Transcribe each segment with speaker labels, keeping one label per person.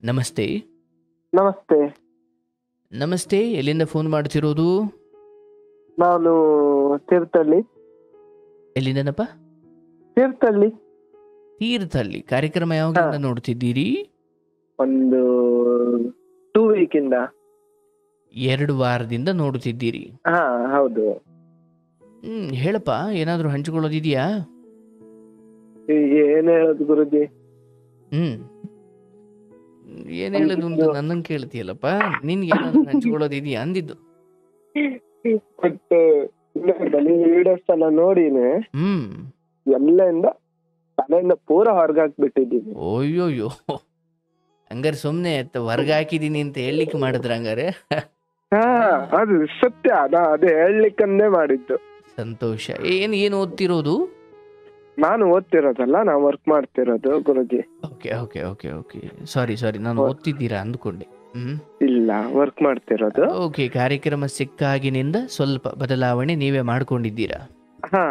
Speaker 1: ನಮಸ್ತೆ.
Speaker 2: ನಮಸ್ತೆ.
Speaker 1: ನಮಸ್ತೆ. ಎಲ್ಲಿಂದ ಫೋನ್ ಮಾಡ್ತಿರೋದು?
Speaker 2: ನಾನು ತೀರ್ಥಹಳ್ಳಿ.
Speaker 1: ಎಲ್ಲಿಂದನಪ್ಪ?
Speaker 2: ತೀರ್ಥಹಳ್ಳಿ.
Speaker 1: ತೀರ್ಥಹಳ್ಳಿ. ಕಾರ್ಯಕ್ರಮ ಯಾವಾಗಲಿಂದ ನೋಡ್ತಿದ್ದೀರಿ?
Speaker 2: ಒಂದು 2 ವೀಕಿಂದ.
Speaker 1: 2 ವಾರದಿಂದ ನೋಡ್ತಿದ್ದೀರಿ.
Speaker 2: ಹಾ, ಹೌದು.
Speaker 1: ಹೇಳಪ್ಪ, ಏನಾದರೂ ಹಂಚಿಕೊಳ್ಳೋದಿದೆಯಾ?
Speaker 2: ಈಗ ಏನ್ ಹೇಳೋದು ಗುರುಜಿ?
Speaker 1: ಏನ್ ಹೇಳೋದು ಅಂತ ನನ್ನಂಗೆ ಕೇಳ್ತೀಯಲ್ಲಪ್ಪ. ನಿನ್ಗೆ ಏನಾದರೂ ಹಂಚಿಕೊಳ್ಳೋದಿದೆಯಾ ಅಂದಿದ್ದು.
Speaker 2: ಬಟ್ ವಿಡಿಯೋಸ್ ಎಲ್ಲ ನೋಡಿನೇ ಎಲ್ಲೆಂದ ತಲೆಯಿಂದ ಪೂರ ಹೊರಗಾಕ್ಬಿಟ್ಟಿದ್ದೀನಿ.
Speaker 1: ಅಯ್ಯೋಯ್ಯೋ, ಹಂಗಾರೆ ಸುಮ್ನೆ ಹೊರಗೆ ಹಾಕಿದೀನಿ ಅಂತ ಹೇಳಲಿಕ್ಕೆ ಮಾಡಿದ್ರ? ಹಂಗಾರೆ
Speaker 2: ಹಾ, ಅದು ಸತ್ಯ. ಅದೇ ಹೇಳಲಿಕ್ಕಂದೇ ಮಾಡಿದ್ದು.
Speaker 1: ಸಂತೋಷ. ಏನು ಓದ್ತಿರೋದು?
Speaker 2: ನಾನು ಓದ್ತಿರೋದಲ್ಲ, ನಾವು ವರ್ಕ್ ಮಾಡ್ತಿರೋದು guruji.
Speaker 1: Okay okay okay okay sorry, ನಾನು ಓದ್ತಿದ್ದೀರಾ ಅಂದ್ಕೊಂಡೆ.
Speaker 2: ಇಲ್ಲ, ವರ್ಕ್ ಮಾಡ್ತಿರೋದು.
Speaker 1: ಓಕೆ. ಕಾರ್ಯಕ್ರಮ ಸಿಕ್ಕಾಗಿನಿಂದ ಸ್ವಲ್ಪ ಬದಲಾವಣೆ ನೀವೇ ಮಾಡ್ಕೊಂಡಿದ್ದೀರಾ?
Speaker 2: ಹಾ,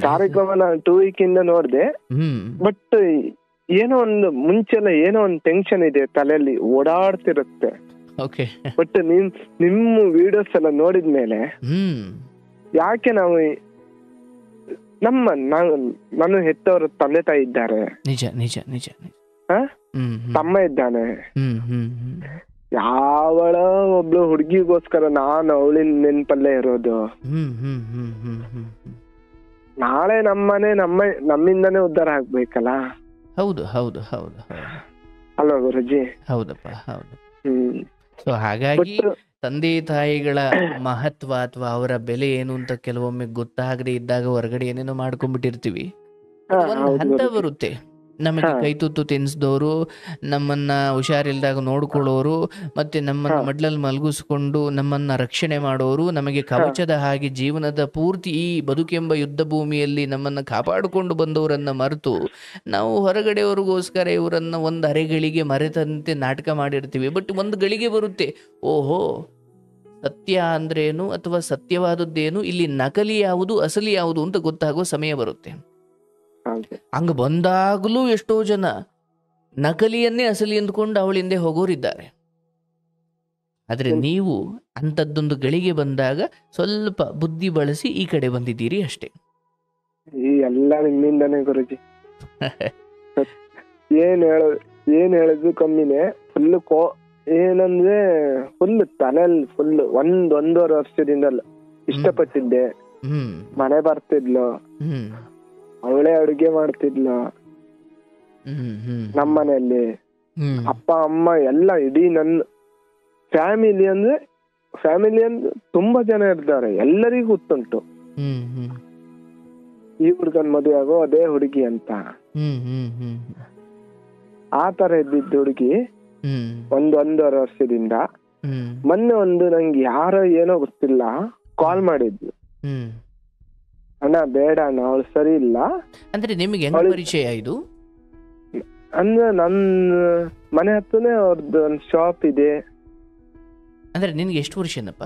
Speaker 2: ಕಾರ್ಯಕ್ರಮ ನಾನು 2 ವೀಕಿಂದ ನೋಡ್ದೆ. ಬಟ್ ಏನೋ ಒಂದು ಮುಂಚೆಲ್ಲ ಏನೋ ಒಂದು ಟೆನ್ಷನ್ ಇದೆ ತಲೆಯಲ್ಲಿ ಓಡಾಡ್ತಿರುತ್ತೆ.
Speaker 1: ಓಕೆ.
Speaker 2: ಬಟ್ ನಿಮ್ಮ ವಿಡಿಯೋಸ್ ಎಲ್ಲ ನೋಡಿದ್ಮೇಲೆ ಯಾಕೆ ನಾವು ನಾನು ಹೆತ್ತವರ ತಂದೆ ತಾಯಿ ಇದ್ದಾರೆ,
Speaker 1: ನಿಜ ನಿಜ ನಿಜ.
Speaker 2: ತಮ್ಮ ಇದ್ದಾನೆ. ಯಾವಳ ಒಬ್ಳು ಹುಡುಗಿಗೋಸ್ಕರ ನಾನು ಅವಳಿನ ನೆನ್ಪಲ್ಲೇ ಇರೋದು. ನಾಳೆ ನಮ್ಮಿಂದನೇ ಉದ್ಧಾರ ಆಗ್ಬೇಕಲ್ಲ.
Speaker 1: ಹೌದು ಹೌದು ಹೌದು
Speaker 2: ಅಲ್ವಾ ಗುರುಜಿ?
Speaker 1: ಹೌದಪ್ಪ, ಹೌದು. ಸೊ ಹಾಗಾಗಿ ತಂದೆ ತಾಯಿಗಳ ಮಹತ್ವ ಅಥವಾ ಅವರ ಬೆಲೆ ಏನು ಅಂತ ಕೆಲವೊಮ್ಮೆ ಗೊತ್ತಾಗದೆ ಇದ್ದಾಗ ಹೊರಗಡೆ ಏನೇನೋ ಮಾಡ್ಕೊಂಡ್ಬಿಟ್ಟಿರ್ತೀವಿ. ಒಂದು ಹಂತ ಬರುತ್ತೆ, ನಮಗೆ ಕೈತುತ್ತು ತಿನ್ಸಿದವರು, ನಮ್ಮನ್ನ ಹುಷಾರಿಲ್ದಾಗ ನೋಡ್ಕೊಳ್ಳೋರು, ಮತ್ತೆ ನಮ್ಮನ್ನ ಮಡ್ಲಲ್ಲಿ ಮಲಗಿಸ್ಕೊಂಡು ನಮ್ಮನ್ನ ರಕ್ಷಣೆ ಮಾಡೋರು, ನಮಗೆ ಕವಚದ ಹಾಗೆ ಜೀವನದ ಪೂರ್ತಿ ಈ ಬದುಕೆಂಬ ಯುದ್ಧ ಭೂಮಿಯಲ್ಲಿ ನಮ್ಮನ್ನ ಕಾಪಾಡಿಕೊಂಡು ಬಂದವರನ್ನ ಮರೆತು ನಾವು ಹೊರಗಡೆಯವ್ರಿಗೋಸ್ಕರ ಇವರನ್ನ ಒಂದು ಅರೆಗಳಿಗೆ ಮರೆತಂತೆ ನಾಟಕ ಮಾಡಿರ್ತೀವಿ. ಬಟ್ ಒಂದು ಗಳಿಗೆ ಬರುತ್ತೆ, ಓಹೋ, ಸತ್ಯ ಅಂದ್ರೇನು ಅಥವಾ ಸತ್ಯವಾದದ್ದೇನು, ಇಲ್ಲಿ ನಕಲಿ ಯಾವುದು ಅಸಲಿ ಯಾವುದು ಅಂತ ಗೊತ್ತಾಗುವ ಸಮಯ ಬರುತ್ತೆ. ಹಂಗ ಬಂದಾಗಲೂ ಎಷ್ಟೋ ಜನ ನಕಲಿಯನ್ನೇ ಅಸಲಿ ಅಂದ್ಕೊಂಡು ಅವಳಿಂದೆ ಹೋಗೋರಿದ್ದಾರೆ. ಆದ್ರೆ ನೀವು ಅಂಥದ್ದೊಂದು ಗಳಿಗೆ ಬಂದಾಗ ಸ್ವಲ್ಪ ಬುದ್ಧಿ ಬಳಸಿ ಈ ಕಡೆ ಬಂದಿದ್ದೀರಿ ಅಷ್ಟೇ.
Speaker 2: ಎಲ್ಲ ನಿಮ್ಮಿಂದನೇ ಗುರುಜಿ. ಏನ್ ಹೇಳೋದು ಕಮ್ಮಿನೇ. ಏನಂದ್ರೆ ಫುಲ್ ತಲೆಯಲ್ಲಿ ಫುಲ್ 1.5 ವರ್ಷದಿಂದ ಇಷ್ಟಪಟ್ಟಿದ್ದೆ. ಮನೆ ಬರ್ತಿದ್ಲು, ಅವಳೇ ಅಡುಗೆ ಮಾಡ್ತಿದ್ಲು ನಮ್ಮನೆಯಲ್ಲಿ. ಅಪ್ಪ ಅಮ್ಮ ಎಲ್ಲ ಇಡೀ ನನ್ನ ಫ್ಯಾಮಿಲಿ ಅಂದ್ರೆ ತುಂಬಾ ಜನ ಇರ್ತಾರೆ, ಎಲ್ಲರಿಗೂ ಗೊತ್ತುಂಟು ಈ ಹುಡುಗನ್ ಮದುವೆ ಆಗೋ ಅದೇ ಹುಡುಗಿ ಅಂತ. ಆ ತರ ಇದ್ದಿದ್ದು ಹುಡುಗಿ 1.5 ವರ್ಷದಿಂದ. ಮೊನ್ನೆ ನಂಗೆ ಯಾರೋ ಏನೋ ಗೊತ್ತಿಲ್ಲ ಕಾಲ್ ಮಾಡಿದ್ಲು, ಅಣ್ಣ ಬೇಡ ಅಣ್ಣ ಅವಳು ಸರಿ ಇಲ್ಲ.
Speaker 1: ಅಂದ್ರೆ ನಿಮಗೆ ಪರಿಚಯ ಇದು?
Speaker 2: ಅಂದ್ರೆ ನನ್ನ ಮನೆ ಹತ್ರನೇ ಅವ್ರದ್ದು ಒಂದು ಶಾಪ್ ಇದೆ.
Speaker 1: ಅಂದ್ರೆ ನಿನ್ಗೆ ಎಷ್ಟು ವರ್ಷ ಏನಪ್ಪ?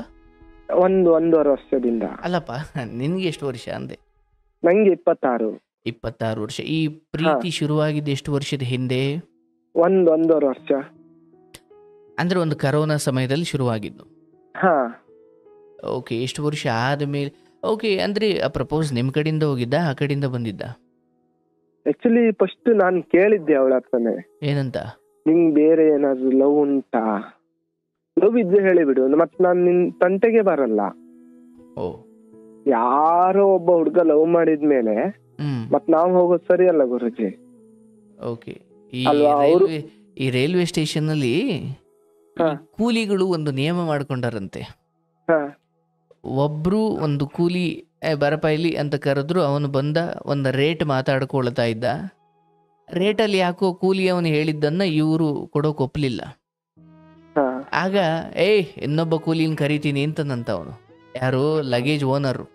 Speaker 2: 1.5 ವರ್ಷದಿಂದ.
Speaker 1: ಅಲ್ಲಪ್ಪ, ನಿನ್ಗೆ ಎಷ್ಟು ವರ್ಷ ಅಂದೆ?
Speaker 2: ನಂಗೆ 26.
Speaker 1: 26 ವರ್ಷ. ಈ ಪ್ರೀತಿ ಶುರುವಾಗಿದ್ದು ಎಷ್ಟು ವರ್ಷದ ಹಿಂದೆ?
Speaker 2: 1.5 ವರ್ಷ.
Speaker 1: ಅಂದ್ರೆ ಒಂದು ಕರೋನಾ ಸಮಯದಲ್ಲಿ ಶುರುವಾಗಿದ್ದು. ಓಕೆ. ಎಷ್ಟು ವರ್ಷ ಆದ್ಮೇಲೆ? ಓಕೆ. ಅಂದ್ರೆ ಆ ಪ್ರಪೋಸ್ ನಿಮ್ ಕಡೆಯಿಂದ ಹೋಗಿದ್ದ, ಆ ಕಡೆಯಿಂದ ಬಂದಿದ್ದ?
Speaker 2: ಆಕ್ಚುಲಿ ಫಸ್ಟ್ ನಾನು ಕೇಳಿದ್ದೆ ಅವಳ ಹತ್ರನೇ, ಏನಂತ, ನಿಂಗ್ ಬೇರೆ ಏನಾದ್ರು ಲವ್ ಉಂಟಾ? ಲವ್ ಇದ್ರೆ ಹೇಳಿಬಿಡು, ಮತ್ ನಾನ್ ನಿನ್ ತಂಟೆಗೆ ಬರಲ್ಲ. ಯಾರೋ ಒಬ್ಬ ಹುಡುಗ ಲವ್ ಮಾಡಿದ್ಮೇಲೆ ಮತ್ ನಾವ್ ಹೋಗೋದು ಸರಿ ಅಲ್ಲ ಗುರುಜಿ.
Speaker 1: ಓಕೆ. ಈ ರೈಲ್ವೆ ಸ್ಟೇಷನ್ ಅಲ್ಲಿ ಕೂಲಿಗಳು ಒಂದು ನಿಯಮ ಮಾಡ್ಕೊಂಡಾರಂತೆ. ಒಬ್ರು ಒಂದು ಕೂಲಿ ಬರಪ ಇಲ್ಲಿ ಅಂತ ಕರೆದ್ರು, ಅವನು ಬಂದ ಒಂದು ರೇಟ್ ಮಾತಾಡ್ಕೊಳ್ತಾ ಇದ್ದ. ರೇಟಲ್ಲಿ ಯಾಕೋ ಕೂಲಿ ಅವನು ಹೇಳಿದ್ದನ್ನ ಇವರು ಕೊಡೋಕೆ ಒಪ್ಪಲಿಲ್ಲ. ಆಗ ಇನ್ನೊಬ್ಬ ಕೂಲಿನ ಕರಿತೀನಿ ಅಂತಂದಂತ ಅವನು, ಯಾರು ಲಗೇಜ್ ಓನರು.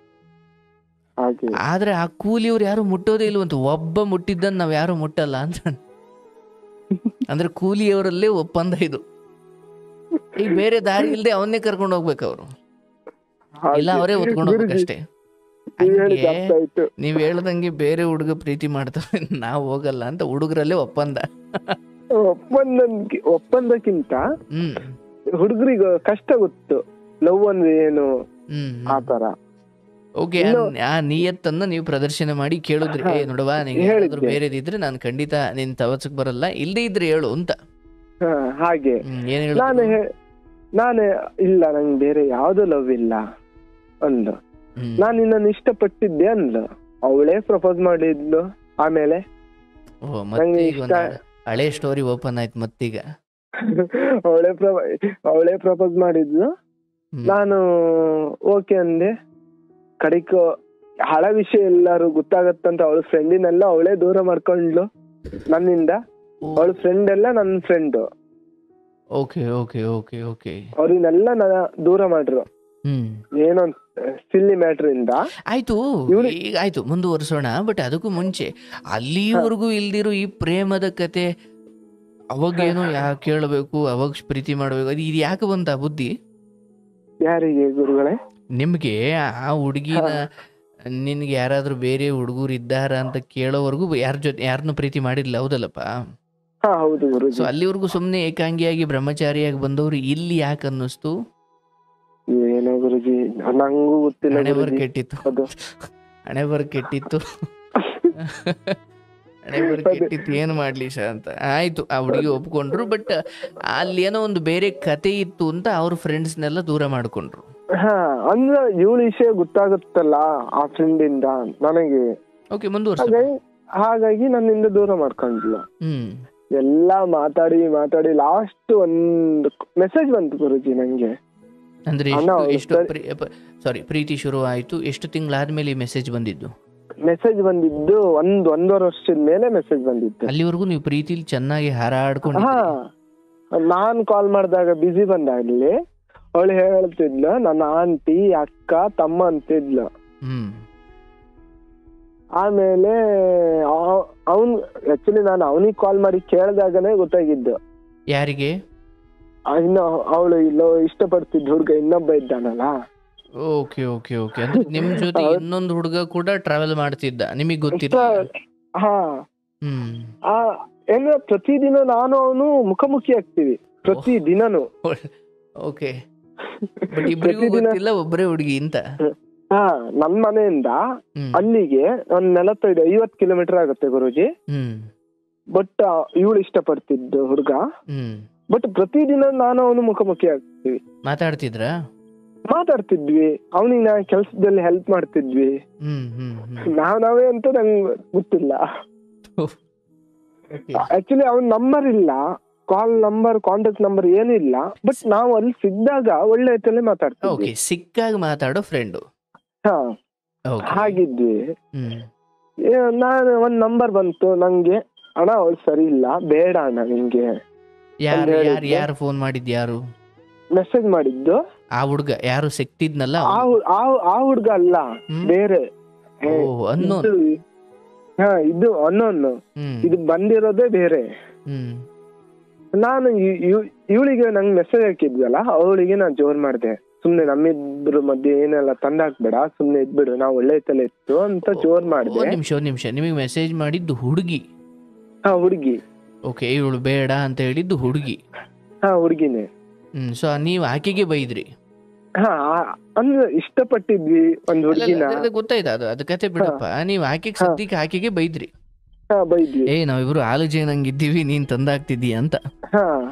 Speaker 1: ಆದ್ರೆ ಆ ಕೂಲಿಯವ್ರು ಯಾರು ಮುಟ್ಟೋದೇ ಇಲ್ವಂತ. ಒಬ್ಬ ಮುಟ್ಟಿದ್ದನ್ನ ನಾವ್ ಯಾರು ಮುಟ್ಟಲ್ಲ ಅಂತ. ಅಂದ್ರೆ ಕೂಲಿಯವರಲ್ಲೇ ಒಪ್ಪಂದ ಇದು. ಈಗ ಬೇರೆ ದಾರಿ ಇಲ್ಲದೆ ಅವನ್ನೇ ಕರ್ಕೊಂಡು ಹೋಗ್ಬೇಕು ಅವರು, ಇಲ್ಲ ಅವರೇ ಹೊತ್ಕೊಂಡು ಹೋಗ್ಬೇಕಷ್ಟೇ. ನೀವ್ ಹೇಳ್ದಂಗೆ ಬೇರೆ ಹುಡುಗ ಪ್ರೀತಿ ಮಾಡ್ತಾವೆ, ನಾವ್ ಹೋಗಲ್ಲ ಅಂತ ಹುಡುಗರಲ್ಲೇ ಒಪ್ಪಂದ.
Speaker 2: ಒಪ್ಪಂದಕ್ಕಿಂತ ಹುಡುಗರಿಗೆ ಕಷ್ಟ ಗೊತ್ತು ಲವ್ ಅಂದ್ರೆ ಏನು ಆತರ.
Speaker 1: ಓಕೆ, ಆ ನಿಯತ್ತನ್ನ ನೀವು ಪ್ರದರ್ಶನ ಮಾಡಿ ಕೇಳಿದ್ರಿ, ನೋಡವಾ ನಿಂಗೆ ಬೇರೆದಿದ್ರೆ ನಾನು ಖಂಡಿತ ನಿನ್ ತವಚಕ್ ಬರಲ್ಲ, ಇಲ್ದೇ ಇದ್ರೆ ಹೇಳು ಅಂತ.
Speaker 2: ಹಾಗೆ ನಾನೇ ಇಲ್ಲ ನಂಗೆ ಬೇರೆ ಯಾವ್ದು ಲವ್ ಇಲ್ಲ ಅಂದ್ಲು. ನಾನ್ ನಿನ್ನನ್ನು ಇಷ್ಟಪಟ್ಟಿದ್ದೆ ಅಂದ್ಲು. ಅವಳೇ ಪ್ರಪೋಸ್ ಮಾಡಿದ್ಲು. ಆಮೇಲೆ
Speaker 1: ಹಳೆ ಸ್ಟೋರಿ ಓಪನ್ ಆಯ್ತು ಮತ್ತೀಗ.
Speaker 2: ಅವಳೇ ಪ್ರಪೋಸ್ ಮಾಡಿದ್ಲು. ನಾನು ಓಕೆ ಅಂದೆ. ಕಡಿಕ ಹಳ ವಿಷಯ ಎಲ್ಲಾರು ಗೊತ್ತಾಗತ್ತಂತ ಅವಳ ಫ್ರೆಂಡಿನೆಲ್ಲ ಅವಳೇ ದೂರ ಮಾಡ್ಕೊಂಡ್ಲು ನನ್ನಿಂದ. ಅವಳ ಫ್ರೆಂಡ್ ಎಲ್ಲ ನನ್ನ ಫ್ರೆಂಡ್. ಅವ್ರನ್ನೆಲ್ಲ ದೂರ ಮಾಡ್ರು ಏನೋ ಸಿಲ್ಲಿ ಮ್ಯಾಟ್ರ್ ಇಂದ.
Speaker 1: ಆಯ್ತು ಮುಂದುವರ್ಸೋಣ. ಬಟ್ ಅದಕ್ಕೂ ಮುಂಚೆ ಅಲ್ಲಿವರೆಗೂ ಇಲ್ದಿರೋ ಈ ಪ್ರೇಮದ ಕತೆ ಅವಾಗೇನೋ ಯಾಕೆ ಕೇಳಬೇಕು, ಅವಾಗ ಪ್ರೀತಿ ಮಾಡ್ಬೇಕು, ಇದು ಯಾಕೆ ಬಂತ ಬುದ್ಧಿ
Speaker 2: ಯಾರಿಗೆ ಗುರುಗಳೇ?
Speaker 1: ನಿಮ್ಗೆ ಆ ಹುಡುಗಿನ ನಿನ್ಗೆ ಯಾರಾದ್ರೂ ಬೇರೆ ಹುಡುಗರು ಇದ್ದಾರ ಅಂತ ಕೇಳೋವರೆಗೂ ಯಾರನ್ನು ಪ್ರೀತಿ ಮಾಡಿರ್ಲಿಲ್ಲ, ಹೌದಲ್ಲಪ್ಪ?
Speaker 2: ಹೌದು ಗುರುಜಿ.
Speaker 1: ಸೊ ಅಲ್ಲಿವರೆಗೂ ಸುಮ್ನೆ ಏಕಾಂಗಿಯಾಗಿ ಬ್ರಹ್ಮಚಾರಿಯಾಗಿ ಬಂದವ್ರು ಇಲ್ಲಿ ಯಾಕೆ ಅನ್ನಿಸ್ತು?
Speaker 2: ಏನೋ ಗುರುಜಿ ನಂಗೂ ಗೊತ್ತಿಲ್ಲ.
Speaker 1: ಹಣೆ ಬರ್ ಕೆಟ್ಟಿತ್ತು ಏನ್ ಮಾಡ್ಲಿ ಅಂತ. ಆಯ್ತು, ಆ ಹುಡುಗಿ ಒಪ್ಕೊಂಡ್ರು. ಬಟ್ ಅಲ್ಲಿ ಏನೋ ಒಂದು ಬೇರೆ ಕತೆ ಇತ್ತು ಅಂತ ಅವ್ರ ಫ್ರೆಂಡ್ಸ್ನೆಲ್ಲ ದೂರ ಮಾಡ್ಕೊಂಡ್ರು.
Speaker 2: ಅಂದ್ರೆ ಇವಳ ವಿಷಯ ಗೊತ್ತಾಗುತ್ತಲ್ಲ ಆ ಫ್ರೆಂಡ್ ಇಂದ ನನಗೆ.
Speaker 1: ಓಕೆ, ಮುಂದುವರ್ಸಿ.
Speaker 2: ಹಾಗಾಗಿ ನನ್ನಿಂದ ದೂರ ಮಾಡ್ಕೊಂಡ್ಲು. ಎಲ್ಲಾ ಮಾತಾಡಿ ಲಾಸ್ಟ್ ಒಂದು ಮೆಸೇಜ್ ಬಂತು ಗುರುಜಿ ನಂಗೆ.
Speaker 1: ಅಂದ್ರೆ ಪ್ರೀತಿ ಶುರು ಆಯ್ತು ಎಷ್ಟು ತಿಂಗಳಾದ್ಮೇಲೆ ಈ ಮೆಸೇಜ್ ಬಂದಿದ್ದು?
Speaker 2: ಮೆಸೇಜ್ ಬಂದಿದ್ದು ಒಂದೂವರೆ ವರ್ಷದ ಮೇಲೆ ಮೆಸೇಜ್ ಬಂದಿತ್ತು.
Speaker 1: ಅಲ್ಲಿವರೆಗೂ ನೀವು ಪ್ರೀತಿಲಿ ಚೆನ್ನಾಗಿ ಹಾರಾಡ್ಕೊಂಡು.
Speaker 2: ನಾನ್ ಕಾಲ್ ಮಾಡಿದಾಗ ಬಿಸಿ ಬಂದಾಗ್ಲಿ ಅವಳು ಹೇಳ್ತಿದ್ಲು ನನ್ನ ಆಂಟಿ ಅಕ್ಕ ತಮ್ಮ ಅಂತಿದ್ಲು. ಆಮೇಲೆ ಆಕ್ಚುಲಿ ನಾನು ಅವನಿಗೆ ಕಾಲ್ ಮಾಡಿ ಕೇಳಿದಾಗನೇ ಗೊತ್ತಾಗಿದ್ದು.
Speaker 1: ಯಾರಿಗೆ?
Speaker 2: ಇನ್ನು ಅವಳು ಇಲ್ಲೋ ಇಷ್ಟಪಡ್ತಿದ್ದ ಹುಡುಗ ಇನ್ನೊಬ್ಬ ಇದ್ದಾನಲ್ಲ.
Speaker 1: Okay okay okay. ಅಂದ್ರೆ ನಿಮ್ ಜೊತೆ ಇನ್ನೊಂದು ಹುಡುಗ ಕೂಡ ಟ್ರಾವೆಲ್ ಮಾಡ್ತಿದ್ದ, ನಿಮಗ್ ಗೊತ್ತಿಲ್ಲ?
Speaker 2: ಏನೋ ಪ್ರತಿದಿನ ನಾನು ಅವನು ಮುಖಾಮುಖಿ ಆಗ್ತೀವಿ ಪ್ರತಿದಿನನು.
Speaker 1: ಓಕೆ, ಬಟ್ ಇಬ್ಬರಿಗೂ ಗೊತ್ತಿಲ್ಲ ಒಬ್ಬರೇ ಹುಡುಗಿ ಅಂತ.
Speaker 2: ನನ್ ಮನೆಯಿಂದ ಅಲ್ಲಿಗೆ ಒಂದ್ 50 ಕಿಲೋಮೀಟರ್ ಆಗುತ್ತೆ ಗುರುಜಿ. ಬಟ್ ಇವಳು ಇಷ್ಟಪಡ್ತಿದ್ದು ಹುಡುಗ. ಬಟ್ ಪ್ರತಿದಿನ ನಾನು ಅವನು ಮುಖಾಮುಖಿ ಆಗ್ತೀವಿ. ಮಾತಾಡ್ತಿದ್ವಿ. ಅವನಿಗೆ ನಾ ಕೆಲ್ಸದಲ್ಲಿ ಹೆಲ್ಪ್ ಮಾಡ್ತಿದ್ವಿ. ನಾವೇ ಅಂತ ನಂಗೆ ಗೊತ್ತಿಲ್ಲ. ಆಕ್ಚುಲಿ ಅವನ್ ನಂಬರ್ ಇಲ್ಲ, ಕಾಲ್ ನಂಬರ್ ಕಾಂಟ್ಯಾಕ್ಟ್ ನಂಬರ್ ಏನಿಲ್ಲ. ಬಟ್ ನಾವು ಅಲ್ಲಿ ಸಿಕ್ಕಿದಾಗ ಒಳ್ಳೆ ರೀತಿಯಲ್ಲಿ ಮಾತಾಡ್ತೀವಿ.
Speaker 1: ಸಿಕ್ಕಾಗ ಮಾತಾಡೋ ಫ್ರೆಂಡ್
Speaker 2: ಹಾಗಿದ್ವಿ. ನಾನು ಒಂದ್ ನಂಬರ್ ಬಂತು ನಂಗೆ, ಅಣ್ಣ ಅವಳು ಸರಿ ಇಲ್ಲ ಬೇಡ ಅಣ್ಣ ನಿಂಗೆ.
Speaker 1: ಯಾರು ಫೋನ್ ಮಾಡಿದ್? ಯಾರು
Speaker 2: ಮೆಸೇಜ್ ಮಾಡಿದ್ದು?
Speaker 1: ಆ ಹುಡ್ಗ ಯಾರು ಸಿಕ್ತಿದ್ನಲ್ಲ,
Speaker 2: ಆ ಹುಡ್ಗ ಅಲ್ಲ, ಬೇರೆ. ಇದು ಅನ್ನೋನು, ಇದು ಬಂದಿರೋದೇ ಬೇರೆ. ನಾನು ಇವಳಿಗೆ ನಂಗೆ ಮೆಸೇಜ್ ಹಾಕಿದ್ವಲ್ಲ, ಅವಳಿಗೆ ನಾನ್ ಜೋರ್ ಮಾಡ್ದೆ. ಸುಮ್ನೆ ನಮ್ಮಿಬ್ರು ಮಧ್ಯೆ ಏನೆಲ್ಲ ತಂದಾಕ್ಬೇಡ, ಸುಮ್ನೆ ಇದ್ಬಿಡು, ನಾವ್ ಒಳ್ಳೆ ತಲೆ ಇತ್ತು ಅಂತ ಜೋರ್ ಮಾಡ್ದೆ.
Speaker 1: ನಿಮಿಷ ನಿಮಗೆ ಮೆಸೇಜ್ ಮಾಡಿದ್ದು ಹುಡುಗಿ?
Speaker 2: ಹುಡುಗಿ.
Speaker 1: ಓಕೆ, ಇವಳು ಬೇಡ ಅಂತ ಹೇಳಿದ್ದು ಹುಡುಗಿ?
Speaker 2: ಹುಡುಗಿನೇ.
Speaker 1: ಸೊ ನೀವ್ ಆಕೆಗೆ ಬೈದ್ರಿ?
Speaker 2: ಅಂದ್ರೆ ಇಷ್ಟಪಟ್ಟಿದ್ವಿ ಒಂದ್ ಹುಡುಗಿನ.
Speaker 1: ಗೊತ್ತಾಯ್ತು, ಅದು ಕತೆ ಬಿಡಪ್ಪ. ನೀವ್ ಆಕೆಗೆ ಸದ್ಯಕ್ಕೆ ಆಕೆಗೆ ಬೈದ್ರಿ?
Speaker 2: ಬೈದ್ವಿ.
Speaker 1: ನಾವಿಬ್ರು ಆಲೋಚನೆಂಗಿದ್ದೀವಿ, ನೀನ್ ತಂದಾಕ್ತಿದ್ದೀಯ ಅಂತ.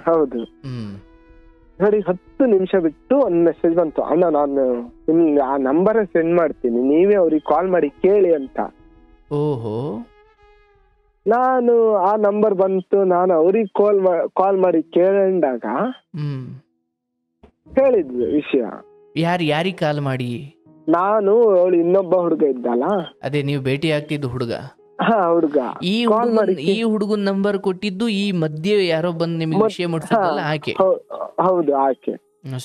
Speaker 2: ಹೌದು. ನೋಡಿ 10 ನಿಮಿಷ ಬಿಟ್ಟು ಒಂದ್ ಮೆಸೇಜ್ ಬಂತು, ಅಣ್ಣ ನಾನು ಆ ನಂಬರ್ ಸೆಂಡ್ ಮಾಡ್ತೀನಿ, ನೀವೇ ಅವ್ರಿಗೆ ಕಾಲ್ ಮಾಡಿ ಕೇಳಿ ಅಂತ.
Speaker 1: ಓಹೋ.
Speaker 2: ನಾನು ಆ ನಂಬರ್ ಬಂತು, ನಾನು ಅವ್ರಿಗೆ ಕಾಲ್ ಮಾಡಿ ಕೇಳಿದಾಗ ಹೇಳಿದ್ವಿ ವಿಷಯ.
Speaker 1: ಯಾರಿಗೆ ಕಾಲ್ ಮಾಡಿ?
Speaker 2: ನಾನು ಅವಳು ಇನ್ನೊಬ್ಬ ಹುಡುಗ ಇದ್ದಲ್ಲ,
Speaker 1: ಅದೇ ನೀವು ಭೇಟಿ ಆಗ್ತಿದ್ದು ಹುಡುಗ?
Speaker 2: ಹುಡುಗ.
Speaker 1: ಈ ಹುಡುಗನ್ ನಂಬರ್ ಕೊಟ್ಟಿದ್ದು ಈ ಮಧ್ಯೆ ಯಾರೋ ಬಂದು ನಿಮ್ಗೆ ವಿಷಯ ಮುಟ್ಸಿದ್ರಲ್ಲ ಆಕೆ?
Speaker 2: ಹೌದು, ಆಕೆ.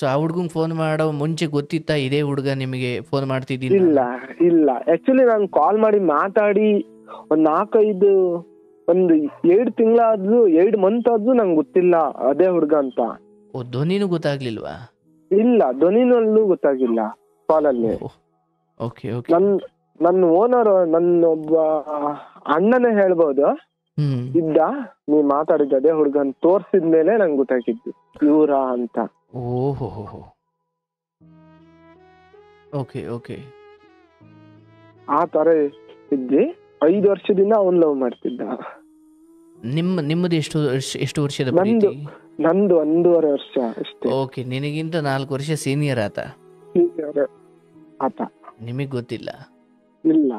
Speaker 1: ಸೊ ಆ ಹುಡುಗಂಗ್ ಫೋನ್ ಮಾಡೋ ಮುಂಚೆ ಗೊತ್ತಿತ್ತಾ ಇದೇ ಹುಡುಗ ನಿಮಗೆ ಫೋನ್ ಮಾಡ್ತಿದ್ದಿಲ್ಲ?
Speaker 2: ಇಲ್ಲ. ಆಕ್ಚುಲಿ ನಾನು ಕಾಲ್ ಮಾಡಿ ಮಾತಾಡಿ ಒಂದ್ 4-5 ಒಂದು 2 ತಿಂಗಳಾದ್ರೂ 2 ಮಂತ್ ಆದ್ರೂ ನಂಗೆ ಗೊತ್ತಿಲ್ಲ ಅದೇ ಹುಡುಗ ಅಂತ.
Speaker 1: ಧ್ವನಿನೂ ಗೊತ್ತಾಗ್ಲಿಲ್ವಾ?
Speaker 2: ಇಲ್ಲ, ಧ್ವನಿನಲ್ಲೂ ಗೊತ್ತಾಗಿಲ್ಲ ಕಾಲಲ್ಲಿ. ನನ್ನ ಓನರ್, ನನ್ನ ಒಬ್ಬ ಅಣ್ಣನೇ ಹೇಳ್ಬೋದು, ಇದ್ದ. ನೀ ಮಾತಾಡಿದ ಅದೇ ಹುಡುಗನ್ ತೋರ್ಸಿದ್ಮೇಲೆ ನಂಗೆ ಗೊತ್ತಾಗಿದ್ದು ಇವ್ರ ಅಂತ.
Speaker 1: ಓಹೋ, ಓಕೆ ಓಕೆ.
Speaker 2: ಆ ತರ ಇದ್ದಿ. 5 ವರ್ಷದಿಂದ ಅವನ್ ಲವ್ ಮಾಡ್ತಿದ್ದ.
Speaker 1: ನಿಮ್ಮದು ಎಷ್ಟು ವರ್ಷದ ಪ್ರೀತಿ?
Speaker 2: ನಂದು 1.5 ವರ್ಷ ಅಷ್ಟೇ.
Speaker 1: ಓಕೆ, ನಿನಗಿಂತ 4 ವರ್ಷ ಸೀನಿಯರ್ ಆತ.
Speaker 2: ಆತ
Speaker 1: ನಿಮಗ್ ಗೊತ್ತಿಲ್ಲ?
Speaker 2: ಇಲ್ಲ.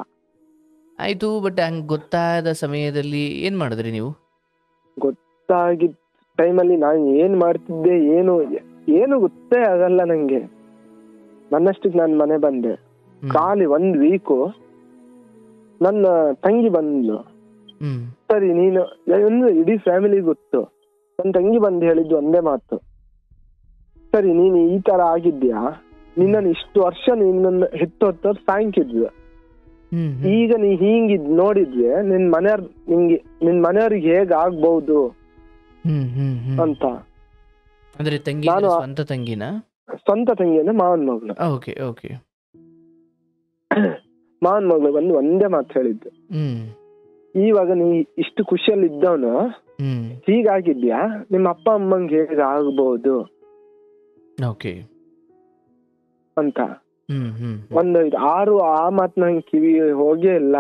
Speaker 1: ಆಯ್ತು, ಬಟ್ ಹಂಗ್ ಗೊತ್ತಾದ ಸಮಯದಲ್ಲಿ ಏನ್ ಮಾಡಿದ್ರಿ ನೀವು?
Speaker 2: ಗೊತ್ತಾಗಿದ್ದ ಟೈಮಲ್ಲಿ ನಾನು ಏನ್ ಮಾಡ್ತಿದ್ದೆ ಏನು ಗೊತ್ತೇ ಆಗಲ್ಲ ನಂಗೆ. ನನ್ನಷ್ಟಕ್ಕೆ ನಾನು ಮನೆ ಬಂದೆ. ಖಾಲಿ 1 ವೀಕು ನನ್ನ ತಂಗಿ ಬಂದ್ಲು. ಸರಿ, ನೀನು ಇಡೀ ಫ್ಯಾಮಿಲಿ ಗೊತ್ತು. ನನ್ನ ತಂಗಿ ಬಂದು ಹೇಳಿದ್ದು ಒಂದೇ ಮಾತು, ಸರಿ ನೀನು ಈ ತರ ಆಗಿದ್ಯಾ, ನಿನ್ನನ್ನು ಇಷ್ಟು ವರ್ಷ ನಿನ್ನ ಹೆತ್ತೊತ್ತವ್ರು ಸಾಂಕಿದ್ವಿ, ಈಗ ನೀ ಹಿಂಗಿದ್ ನೋಡಿದ್ವಿ ನಿನ್ ಮನೆಯವ್ರಿಗೆ ಹೇಗ್ ಆಗ್ಬಹುದು ಅಂತ.
Speaker 1: ಅಂದ್ರೆ ಸ್ವಂತ ತಂಗಿನ?
Speaker 2: ಸ್ವಂತ ತಂಗಿಯನ್ನ ಮಾವನ್ ಮಗಳು.
Speaker 1: Okay okay.
Speaker 2: ಮಾವನ್ ಮಗಳು ಬಂದು ಒಂದೇ ಮಾತು ಹೇಳಿದ್ದು, ಇವಾಗ ನೀ ಇಷ್ಟು ಖುಷಿಯಲ್ಲಿ ಇದ್ದವನು ಹೀಗಾಗಿದ್ಯಾ, ನಿಮ್ಮ ಅಪ್ಪ ಅಮ್ಮಂಗೆ ಹೇಗ ಆಗ್ಬಹುದು ಅಂತ. ಒಂದು 6 ಆ ಮಾತ್ ನಂಗೆ ಕಿವಿ ಹೋಗೇ ಇಲ್ಲ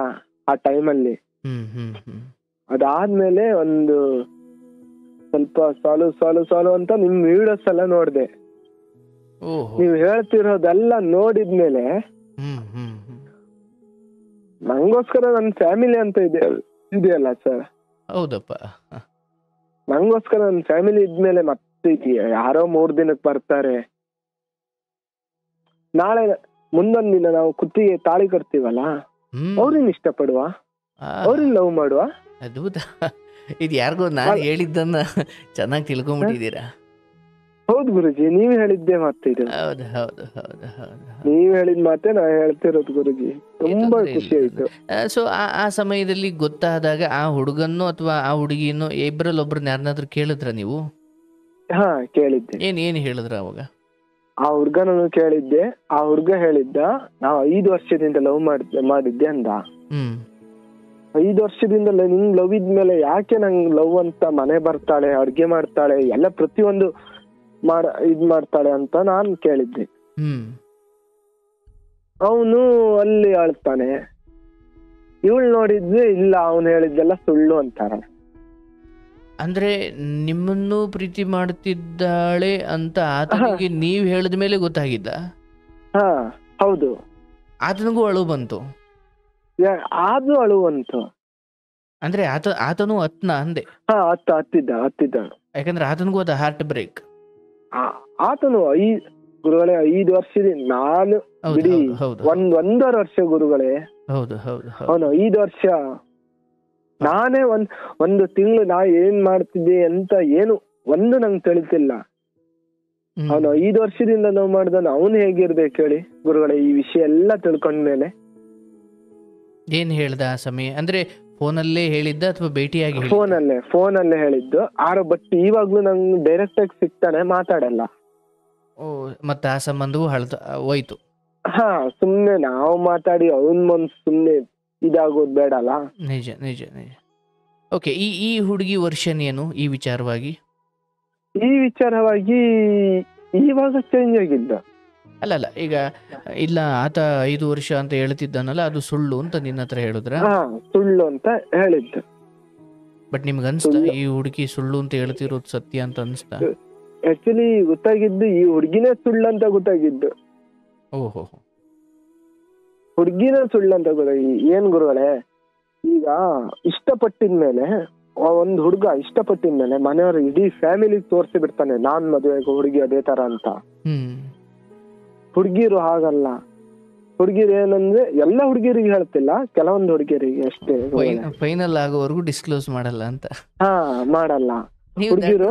Speaker 2: ಆ ಟೈಮಲ್ಲಿ. ಅದಾದ್ಮೇಲೆ ಒಂದು ಸ್ವಲ್ಪ ಸಾಲು ಅಂತ ನಿಮ್ ವಿಡಿಯೋಸ್ ಎಲ್ಲ ನೋಡ್ದೆ. ನೀವ್ ಹೇಳ್ತಿರೋದೆಲ್ಲ ನೋಡಿದ್ಮೇಲೆ ನಂಗೋಸ್ಕರ ನನ್ ಫ್ಯಾಮಿಲಿ ಅಂತ ಇದೆಯಲ್ಲ ಸರ್.
Speaker 1: ಹೌದಪ್ಪ,
Speaker 2: ನಂಗೋಸ್ಕರ ನನ್ ಫ್ಯಾಮಿಲಿ ಇದ್ಮೇಲೆ ಮತ್ತೆ ಯಾರೋ 3 ದಿನಕ್ಕೆ ಬರ್ತಾರೆ. ನಾಳೆ ಮುಂದೊಂದ್ ದಿನ ನಾವು ಕುತ್ತಿಗೆ ತಾಳಿ ಕಟ್ತೀವಲ್ಲ, ಅವ್ರನ್ನ ಇಷ್ಟಪಡುವ, ಅವ್ರನ್ನ ಲವ್ ಮಾಡುವ.
Speaker 1: ಅದ್ಭುತ. ಇದು ಯಾರಿಗೋ ನಾನು ಹೇಳಿದ್ದನ್ನ ಚೆನ್ನಾಗಿ ತಿಳ್ಕೊಂಡ್ಬಿಟ್ಟಿದ್ದೀರಾ.
Speaker 2: ಹೌದು ಗುರುಜಿ, ನೀವ್ ಹೇಳಿದ್ದೆ ಮಾತು ಇದು.
Speaker 1: ಹೌದು ಹೌದು ಹೌದು ಹೌದು,
Speaker 2: ನೀವ್ ಹೇಳಿದ ಮಾತೆ ನಾ ಹೇಳ್ತಿರೋದು ಗುರುಜಿ. ತುಂಬಾ ಖುಷಿ ಆಯ್ತು.
Speaker 1: ಸೊ ಆ ಸಮಯದಲ್ಲಿ ಗೊತ್ತಾದಾಗ ಆ ಹುಡುಗನ್ನು ಅಥವಾ ಆ ಹುಡುಗಿಯನ್ನು ಇಬ್ಬರಲ್ಲಿ ಒಬ್ರನ್ನ ಯಾರನ್ನಾದ್ರೂ ಕೇಳಿದ್ರ ನೀವು?
Speaker 2: ಹಾ, ಕೇಳಿದ್ದೆ.
Speaker 1: ಏನ್ ಹೇಳಿದ್ರ ಅವಾಗ?
Speaker 2: ಆ ಹುಡ್ಗನೂ ಕೇಳಿದ್ದೆ. ಆ ಹುಡ್ಗ ಹೇಳಿದ್ದ, ನಾವು 5 ವರ್ಷದಿಂದ ಲವ್ ಮಾಡಿದ್ದೆ ಅಂದ. 5 ವರ್ಷದಿಂದ ನಿಂಗ್ ಲವ್ ಇದ್ಮೇಲೆ ಯಾಕೆ ನಂಗ್ ಲವ್ ಅಂತ ಮನೆ ಬರ್ತಾಳೆ, ಅಡ್ಗೆ ಮಾಡ್ತಾಳೆ, ಎಲ್ಲ ಪ್ರತಿಯೊಂದು ಇದ್ ಮಾಡ್ತಾಳೆ ಅಂತ ನಾನ್ ಕೇಳಿದ್ದೆ. ಅವನು ಅಲ್ಲಿ ಆಳ್ತಾನೆ. ಇವಳು ನೋಡಿದ್ವಿ, ಇಲ್ಲ ಅವನು ಹೇಳಿದ್ದೆಲ್ಲ ಸುಳ್ಳು ಅಂತಾರ.
Speaker 1: ಅಂದ್ರೆ ನಿಮ್ಮನ್ನು ಪ್ರೀತಿ ಮಾಡ್ತಿದ್ದಾಳೆ ಅಂತ ಆತನಿಗೆ ನೀವ್ ಹೇಳಿದ ಮೇಲೆ ಗೊತ್ತಾಗಿದ್ದ?
Speaker 2: ಹಾ ಹೌದು.
Speaker 1: ಆತನಿಗೂ ಅಳು ಬಂತು?
Speaker 2: ಅದು ಅಳು ಬಂತು.
Speaker 1: ಅಂದ್ರೆ ಆತನು ಅತ್ನ ಅಂದೆ?
Speaker 2: ಹಾ, ಹತ್ತಿದ್ದ. ಯಾಕಂದ್ರೆ
Speaker 1: ಆತನಿಗೂ ಅದು ಹಾರ್ಟ್ ಬ್ರೇಕ್.
Speaker 2: ಆತನು ಗುರುಗಳೇ 5 ವರ್ಷದಿಂದ ನಾನು ಬಿಡಿ 1.5 ವರ್ಷ ಗುರುಗಳೇ.
Speaker 1: ಹೌದು ಹೌದು,
Speaker 2: ಅವನು 5 ವರ್ಷ, ನಾನೇ ಒಂದು ತಿಂಗಳು ನಾ ಏನ್ ಮಾಡ್ತಿದ್ದೆ ಅಂತ ಏನು ನಂಗೆ ತಿಳಿತಿಲ್ಲ. ಅವನು 5 ವರ್ಷದಿಂದ ನಾವು ಮಾಡ್ದವನು ಅವನು ಹೇಗಿರ್ಬೇಕು ಹೇಳಿ ಗುರುಗಳೇ. ಈ ವಿಷಯ ಎಲ್ಲ ತಿಳ್ಕೊಂಡ್ಮೇಲೆ
Speaker 1: ಏನ್ ಹೇಳ್ದ ಆ ಸಮಯ? ಅಂದ್ರೆ ಫೋನಲ್ಲೇ ಹೇಳಿದ್ದ ಅಥವಾ ಭೇಟಿಯಾಗಿ?
Speaker 2: ಫೋನಲ್ಲೇ ಹೇಳಿದ್ದು. ಬಟ್ ಇವಾಗ್ಲೂ ನಂಗೆ ಡೈರೆಕ್ಟ್ ಆಗಿ ಸಿಗ್ತಾನೆ, ಮಾತಾಡಲ್ಲ.
Speaker 1: ಮತ್ತೆ ಆ ಸಂಬಂಧವೂ ಹೋಯ್ತು.
Speaker 2: ಹಾ, ಸುಮ್ನೆ ನಾವು ಮಾತಾಡಿ ಅವನ್ ಮುಂದ್ ಸುಮ್ನೆ ಇದಾಗೋದು ಬೇಡಲ್ಲ.
Speaker 1: ನಿಜ ನಿಜ ನಿಜ. ಓಕೆ, ಈ ಹುಡುಗಿ ವರ್ಷನ್ ಏನು ಈ ವಿಚಾರವಾಗಿ?
Speaker 2: ಇವಾಗ ಚೇಂಜ್ ಆಗಿದ್ದ.
Speaker 1: ಅಲ್ಲ ಈಗ ಇಲ್ಲ, ಆತ 5 ವರ್ಷ ಅಂತ ಹೇಳ್ತಿದ್ದಾನಲ್ಲ, ಅದು ಸುಳ್ಳು ಅಂತ ನಿನ್ನ ಹತ್ರ ಹೇಳಿದ್ರ?
Speaker 2: ಸುಳ್ಳು ಅಂತ ಹೇಳಿದ್ದು.
Speaker 1: ಬಟ್ ನಿಮ್ಗೆ ಅನ್ಸ್ತಾ ಈ ಹುಡುಗಿ ಸುಳ್ಳು ಅಂತ ಹೇಳ್ತಿರೋದು ಸತ್ಯ ಅಂತ ಅನ್ಸ್ತಾ?
Speaker 2: ಆಕ್ಚುಲಿ ಗೊತ್ತಾಗಿದ್ದು ಈ ಹುಡುಗಿನೇ ಸುಳ್ಳು ಅಂತ ಗೊತ್ತಾಗಿದ್ದು.
Speaker 1: ಓಹೋ,
Speaker 2: ಹುಡುಗಿನೇ ಸುಳ್ಳು ಅಂತ ಗೊತ್ತಾಗಿ. ಏನ್ ಗುರುಗಳೇ, ಈಗ ಇಷ್ಟಪಟ್ಟಿದ್ಮೇಲೆ ಒಂದ್ ಹುಡುಗ ಇಷ್ಟಪಟ್ಟಿದ್ಮೇಲೆ ಮನೆಯವ್ರ ಇಡೀ ಫ್ಯಾಮಿಲಿ ತೋರ್ಸಿ ಬಿಡ್ತಾನೆ, ನಾನ್ ಮದುವೆಗೆ ಹುಡುಗಿ ಅದೇ ತರ ಅಂತ. ಹುಡುಗಿರು ಹಾಗಲ್ಲ. ಹುಡುಗಿರು ಏನಂದ್ರೆ ಎಲ್ಲ ಹುಡುಗಿರಿಗೆ ಹೇಳ್ತಿಲ್ಲ, ಕೆಲವೊಂದು ಹುಡುಗಿರಿಗೆ ಅಷ್ಟೇ.
Speaker 1: ಫೈನಲ್ ಆಗೋವರೆಗೂ ಡಿಸ್ಕ್ಲೋಸ್ ಮಾಡಲ್ಲ ಅಂತ.
Speaker 2: ಹಾ, ಮಾಡಲ್ಲ. ಹುಡುಗಿರು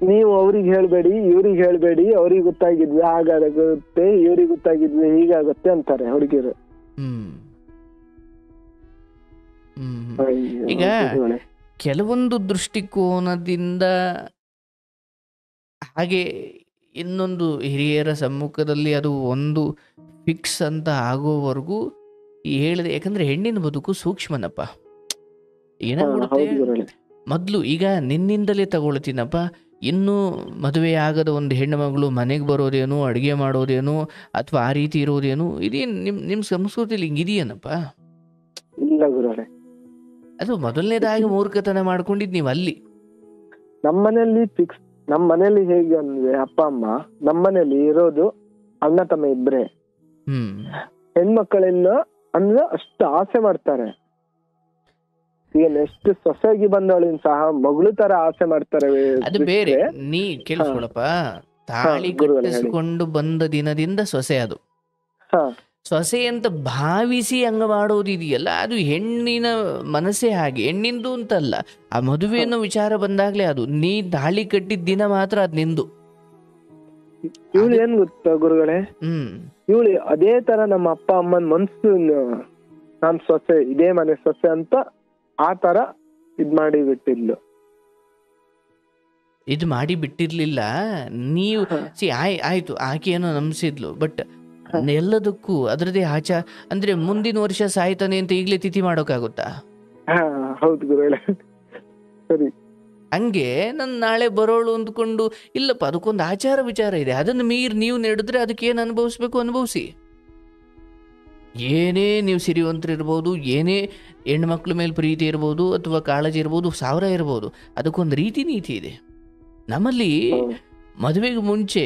Speaker 2: ನೀವು ಅವ್ರಿಗೆ ಹೇಳ್ಬೇಡಿ, ಇವ್ರಿಗೆ ಹೇಳ್ಬೇಡಿ, ಅವ್ರಿಗೆ ಗೊತ್ತಾಗಿದ್ವಿ ಹಾಗಾಗುತ್ತೆ, ಇವ್ರಿಗೆ ಗೊತ್ತಾಗಿದ್ವಿ ಹೀಗಾಗುತ್ತೆ ಅಂತಾರೆ ಹುಡುಗಿರು.
Speaker 1: ಈಗ ಕೆಲವೊಂದು ದೃಷ್ಟಿಕೋನದಿಂದ ಹಾಗೆ, ಇನ್ನೊಂದು ಹಿರಿಯರ ಸಮ್ಮುಖದಲ್ಲಿ ಅದು ಒಂದು ಫಿಕ್ಸ್ ಅಂತ ಆಗೋವರೆಗೂ ಹೇಳಿದೆ. ಯಾಕಂದ್ರೆ ಹೆಣ್ಣಿನ ಬದುಕು ಸೂಕ್ಷ್ಮನಪ್ಪ. ಏನಾಗ್ಬಿಡುತ್ತೆ, ಮೊದ್ಲು ಈಗ ನಿನ್ನಿಂದಲೇ ತಗೊಳ್ತೀನಪ್ಪ, ಇನ್ನು ಮದುವೆ ಆಗದ ಒಂದು ಹೆಣ್ಣು ಮಗಳು ಮನೆಗೆ ಬರೋದೇನು, ಅಡುಗೆ ಮಾಡೋದೇನು, ಅಥವಾ ಆ ರೀತಿ ಇರೋದೇನು, ಇದೇನು ನಿಮ್ಮ ಸಂಸ್ಕೃತಿಲಿ ಹಿಂಗಿದೆಯೇನಪ್ಪ?
Speaker 2: ಇಲ್ಲ ಗುರುಗಳೇ,
Speaker 1: ಅದು ಮೊದಲನೇದಾಗಿ ಮೂರ್ಖತನ ಮಾಡ್ಕೊಂಡಿದ್ ನೀವು ಅಲ್ಲಿ.
Speaker 2: ನಮ್ಮನೇಲಿ ಫಿಕ್ಸ್, ನಮ್ಮ ಮನೇಲಿ ಹೇಗೆ ಅಂದ್ರೆ ಅಪ್ಪ ಅಮ್ಮ, ನಮ್ಮನೇಲಿ ಇರೋದು ಅಣ್ಣ ತಮ್ಮ ಇಬ್ರೆ. ಹೆಣ್ಮಕ್ಕಳನ್ನ ಅಂದ್ರೆ ಅಷ್ಟು ಆಸೆ ಮಾಡ್ತಾರೆ. ಈಗ ನೆಕ್ಸ್ಟ್ ಸೊಸೆಯಾಗಿ ಬಂದವಳಿನ ಸಹ ಮಗಳು ತರ ಆಸೆ ಮಾಡ್ತಾರೆ.
Speaker 1: ಅದು ಬೇರೆ, ನೀ ಕೇಳಿಸ್ಕೊಳಪ್ಪ, ತಾಳಿ ಕಟ್ಟಿಸಿಕೊಂಡು ಬಂದ ದಿನದಿಂದ ಸೊಸೆ, ಅದು ಸೊಸೆ ಅಂತ ಭಾವಿಸಿ ಹಂಗ ಮಾಡೋದಿದೆಯಲ್ಲ, ಅದು ಹೆಣ್ಣಿನ ಮನಸ್ಸೇ ಹಾಗೆ, ಹೆಣ್ಣಿಂದು ಅಂತಲ್ಲ. ಆ ಮದುವೆ ಅನ್ನೋ ವಿಚಾರ ಬಂದಾಗ್ಲೇ ಅದು ನೀ ತಾಳಿ ಕಟ್ಟಿದ ದಿನ ಮಾತ್ರ ಅದ್ ನಿಂದು.
Speaker 2: ಇವಳು ಏನ್ ಗೊತ್ತಾ ಗುರುಗಳೇ, ಇವಳು ಅದೇ ತರ ನಮ್ಮ ಅಪ್ಪ ಅಮ್ಮನ ಮನ್ಸು, ನಾನ್ ಸೊಸೆ, ಇದೇ ಮನೆ ಸೊಸೆ ಅಂತ ಆ ತರ ಇದ್ ಮಾಡಿ ಬಿಟ್ಟಿದ್ಲು.
Speaker 1: ಇದು ಮಾಡಿ ಬಿಟ್ಟಿರ್ಲಿಲ್ಲ ನೀವು. ಆಯ್ತು, ಆಕೆ ಏನೋ ನಂಬಿಸಿದ್ಲು, ಬಟ್ ಎಲ್ಲದಕ್ಕೂ ಅದರದೇ ಆಚಾರ ಅಂದ್ರೆ ಮುಂದಿನ ವರ್ಷ ಸಾಯ್ತಾನೆ ಅಂತ ಈಗ್ಲೇ ತಿಥಿ ಮಾಡೋಕ್ಕಾಗುತ್ತಾ?
Speaker 2: ಹೌದು ಗುರುಗಳೇ, ಸರಿ.
Speaker 1: ಹಂಗೆ ನನ್ ನಾಳೆ ಬರೋಳು ಅಂದ್ಕೊಂಡು, ಇಲ್ಲಪ್ಪ ಅದಕ್ಕೊಂದು ಆಚಾರ ವಿಚಾರ ಇದೆ, ಅದನ್ನು ಮೀರಿ ನೀವು ನಡೆದ್ರೆ ಅದಕ್ಕೆ ಏನು ಅನುಭವಿಸ್ಬೇಕು ಅನುಭವಿಸಿ. ಏನೇ ನೀವು ಸಿರಿವಂತರಿರ್ಬೋದು, ಏನೇ ಹೆಣ್ಮಕ್ಳ ಮೇಲೆ ಪ್ರೀತಿ ಇರ್ಬೋದು ಅಥವಾ ಕಾಳಜಿ ಇರ್ಬೋದು, 1000 ಇರ್ಬೋದು, ಅದಕ್ಕೊಂದು ರೀತಿ ನೀತಿ ಇದೆ. ನಮ್ಮಲ್ಲಿ ಮದುವೆಗೆ ಮುಂಚೆ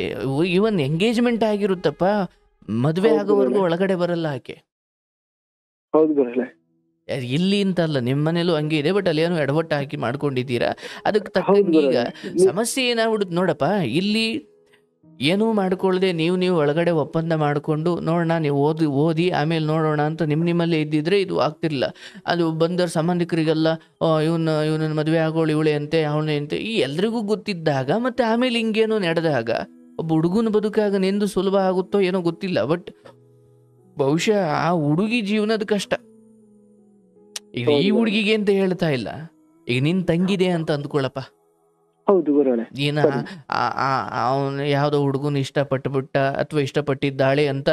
Speaker 1: ಇವನ್ ಎಂಗೇಜ್ಮೆಂಟ್ ಆಗಿರುತ್ತಪ್ಪ, ಮದುವೆ ಆಗೋವರೆಗೂ ಒಳಗಡೆ ಬರಲ್ಲ ಆಕೆ. ಇಲ್ಲಿ ಅಂತಲ್ಲ, ನಿಮ್ಮ ಮನೇಲೂ ಹಂಗೆ ಇದೆ, ಬಟ್ ಅಲ್ಲಿ ಏನೋ ಎಡವಟ್ಟು ಹಾಕಿ ಮಾಡ್ಕೊಂಡಿದ್ದೀರಾ. ಅದಕ್ಕೆ ತಕ್ಕಂಗೆ ಈಗ ಸಮಸ್ಯೆ ಏನಾಗ್ಬಿಡುತ್ತೆ ನೋಡಪ್ಪ, ಇಲ್ಲಿ ಏನೂ ಮಾಡ್ಕೊಳ್ಳದೆ ನೀವು ಒಳಗಡೆ ಒಪ್ಪಂದ ಮಾಡಿಕೊಂಡು ನೋಡೋಣ, ನೀವು ಓದಿ ಆಮೇಲೆ ನೋಡೋಣ ಅಂತ ನಿಮ್ಮಲ್ಲೇ ಇದ್ದಿದ್ರೆ ಇದು ಆಗ್ತಿರ್ಲಿಲ್ಲ. ಅದು ಬಂದವ್ರ ಸಂಬಂಧಿಕರಿಗೆಲ್ಲ ಇವನ ಮದುವೆ ಆಗೋಳು ಇವಳೆ ಅಂತೆ, ಅವನೇ ಅಂತೆ, ಈ ಎಲ್ರಿಗೂ ಗೊತ್ತಿದ್ದಾಗ ಮತ್ತೆ ಆಮೇಲೆ ಹಿಂಗೇನೋ ನಡೆದಾಗ ಒಬ್ಬ ಹುಡುಗನ ಬದುಕಾಗ ನಿಂದು ಸುಲಭ ಆಗುತ್ತೋ ಏನೋ ಗೊತ್ತಿಲ್ಲ, ಬಟ್ ಬಹುಶಃ ಆ ಹುಡುಗಿ ಜೀವನದ ಕಷ್ಟ. ಈಗ ಈ ಹುಡುಗಿಗೆ ಅಂತ ಹೇಳ್ತಾ ಇಲ್ಲ, ಈಗ ನಿನ್ ತಂಗಿದೆ ಅಂತ ಅಂದ್ಕೊಳ್ಳಪ್ಪ.
Speaker 2: ಹೌದು ಗುರುಗಳೇ,
Speaker 1: ಏನ ಅವನು ಯಾವ್ದೋ ಹುಡುಗನ ಇಷ್ಟಪಟ್ಟುಬಿಟ್ಟ ಅಥವಾ ಇಷ್ಟಪಟ್ಟಿದ್ದಾಳೆ ಅಂತ,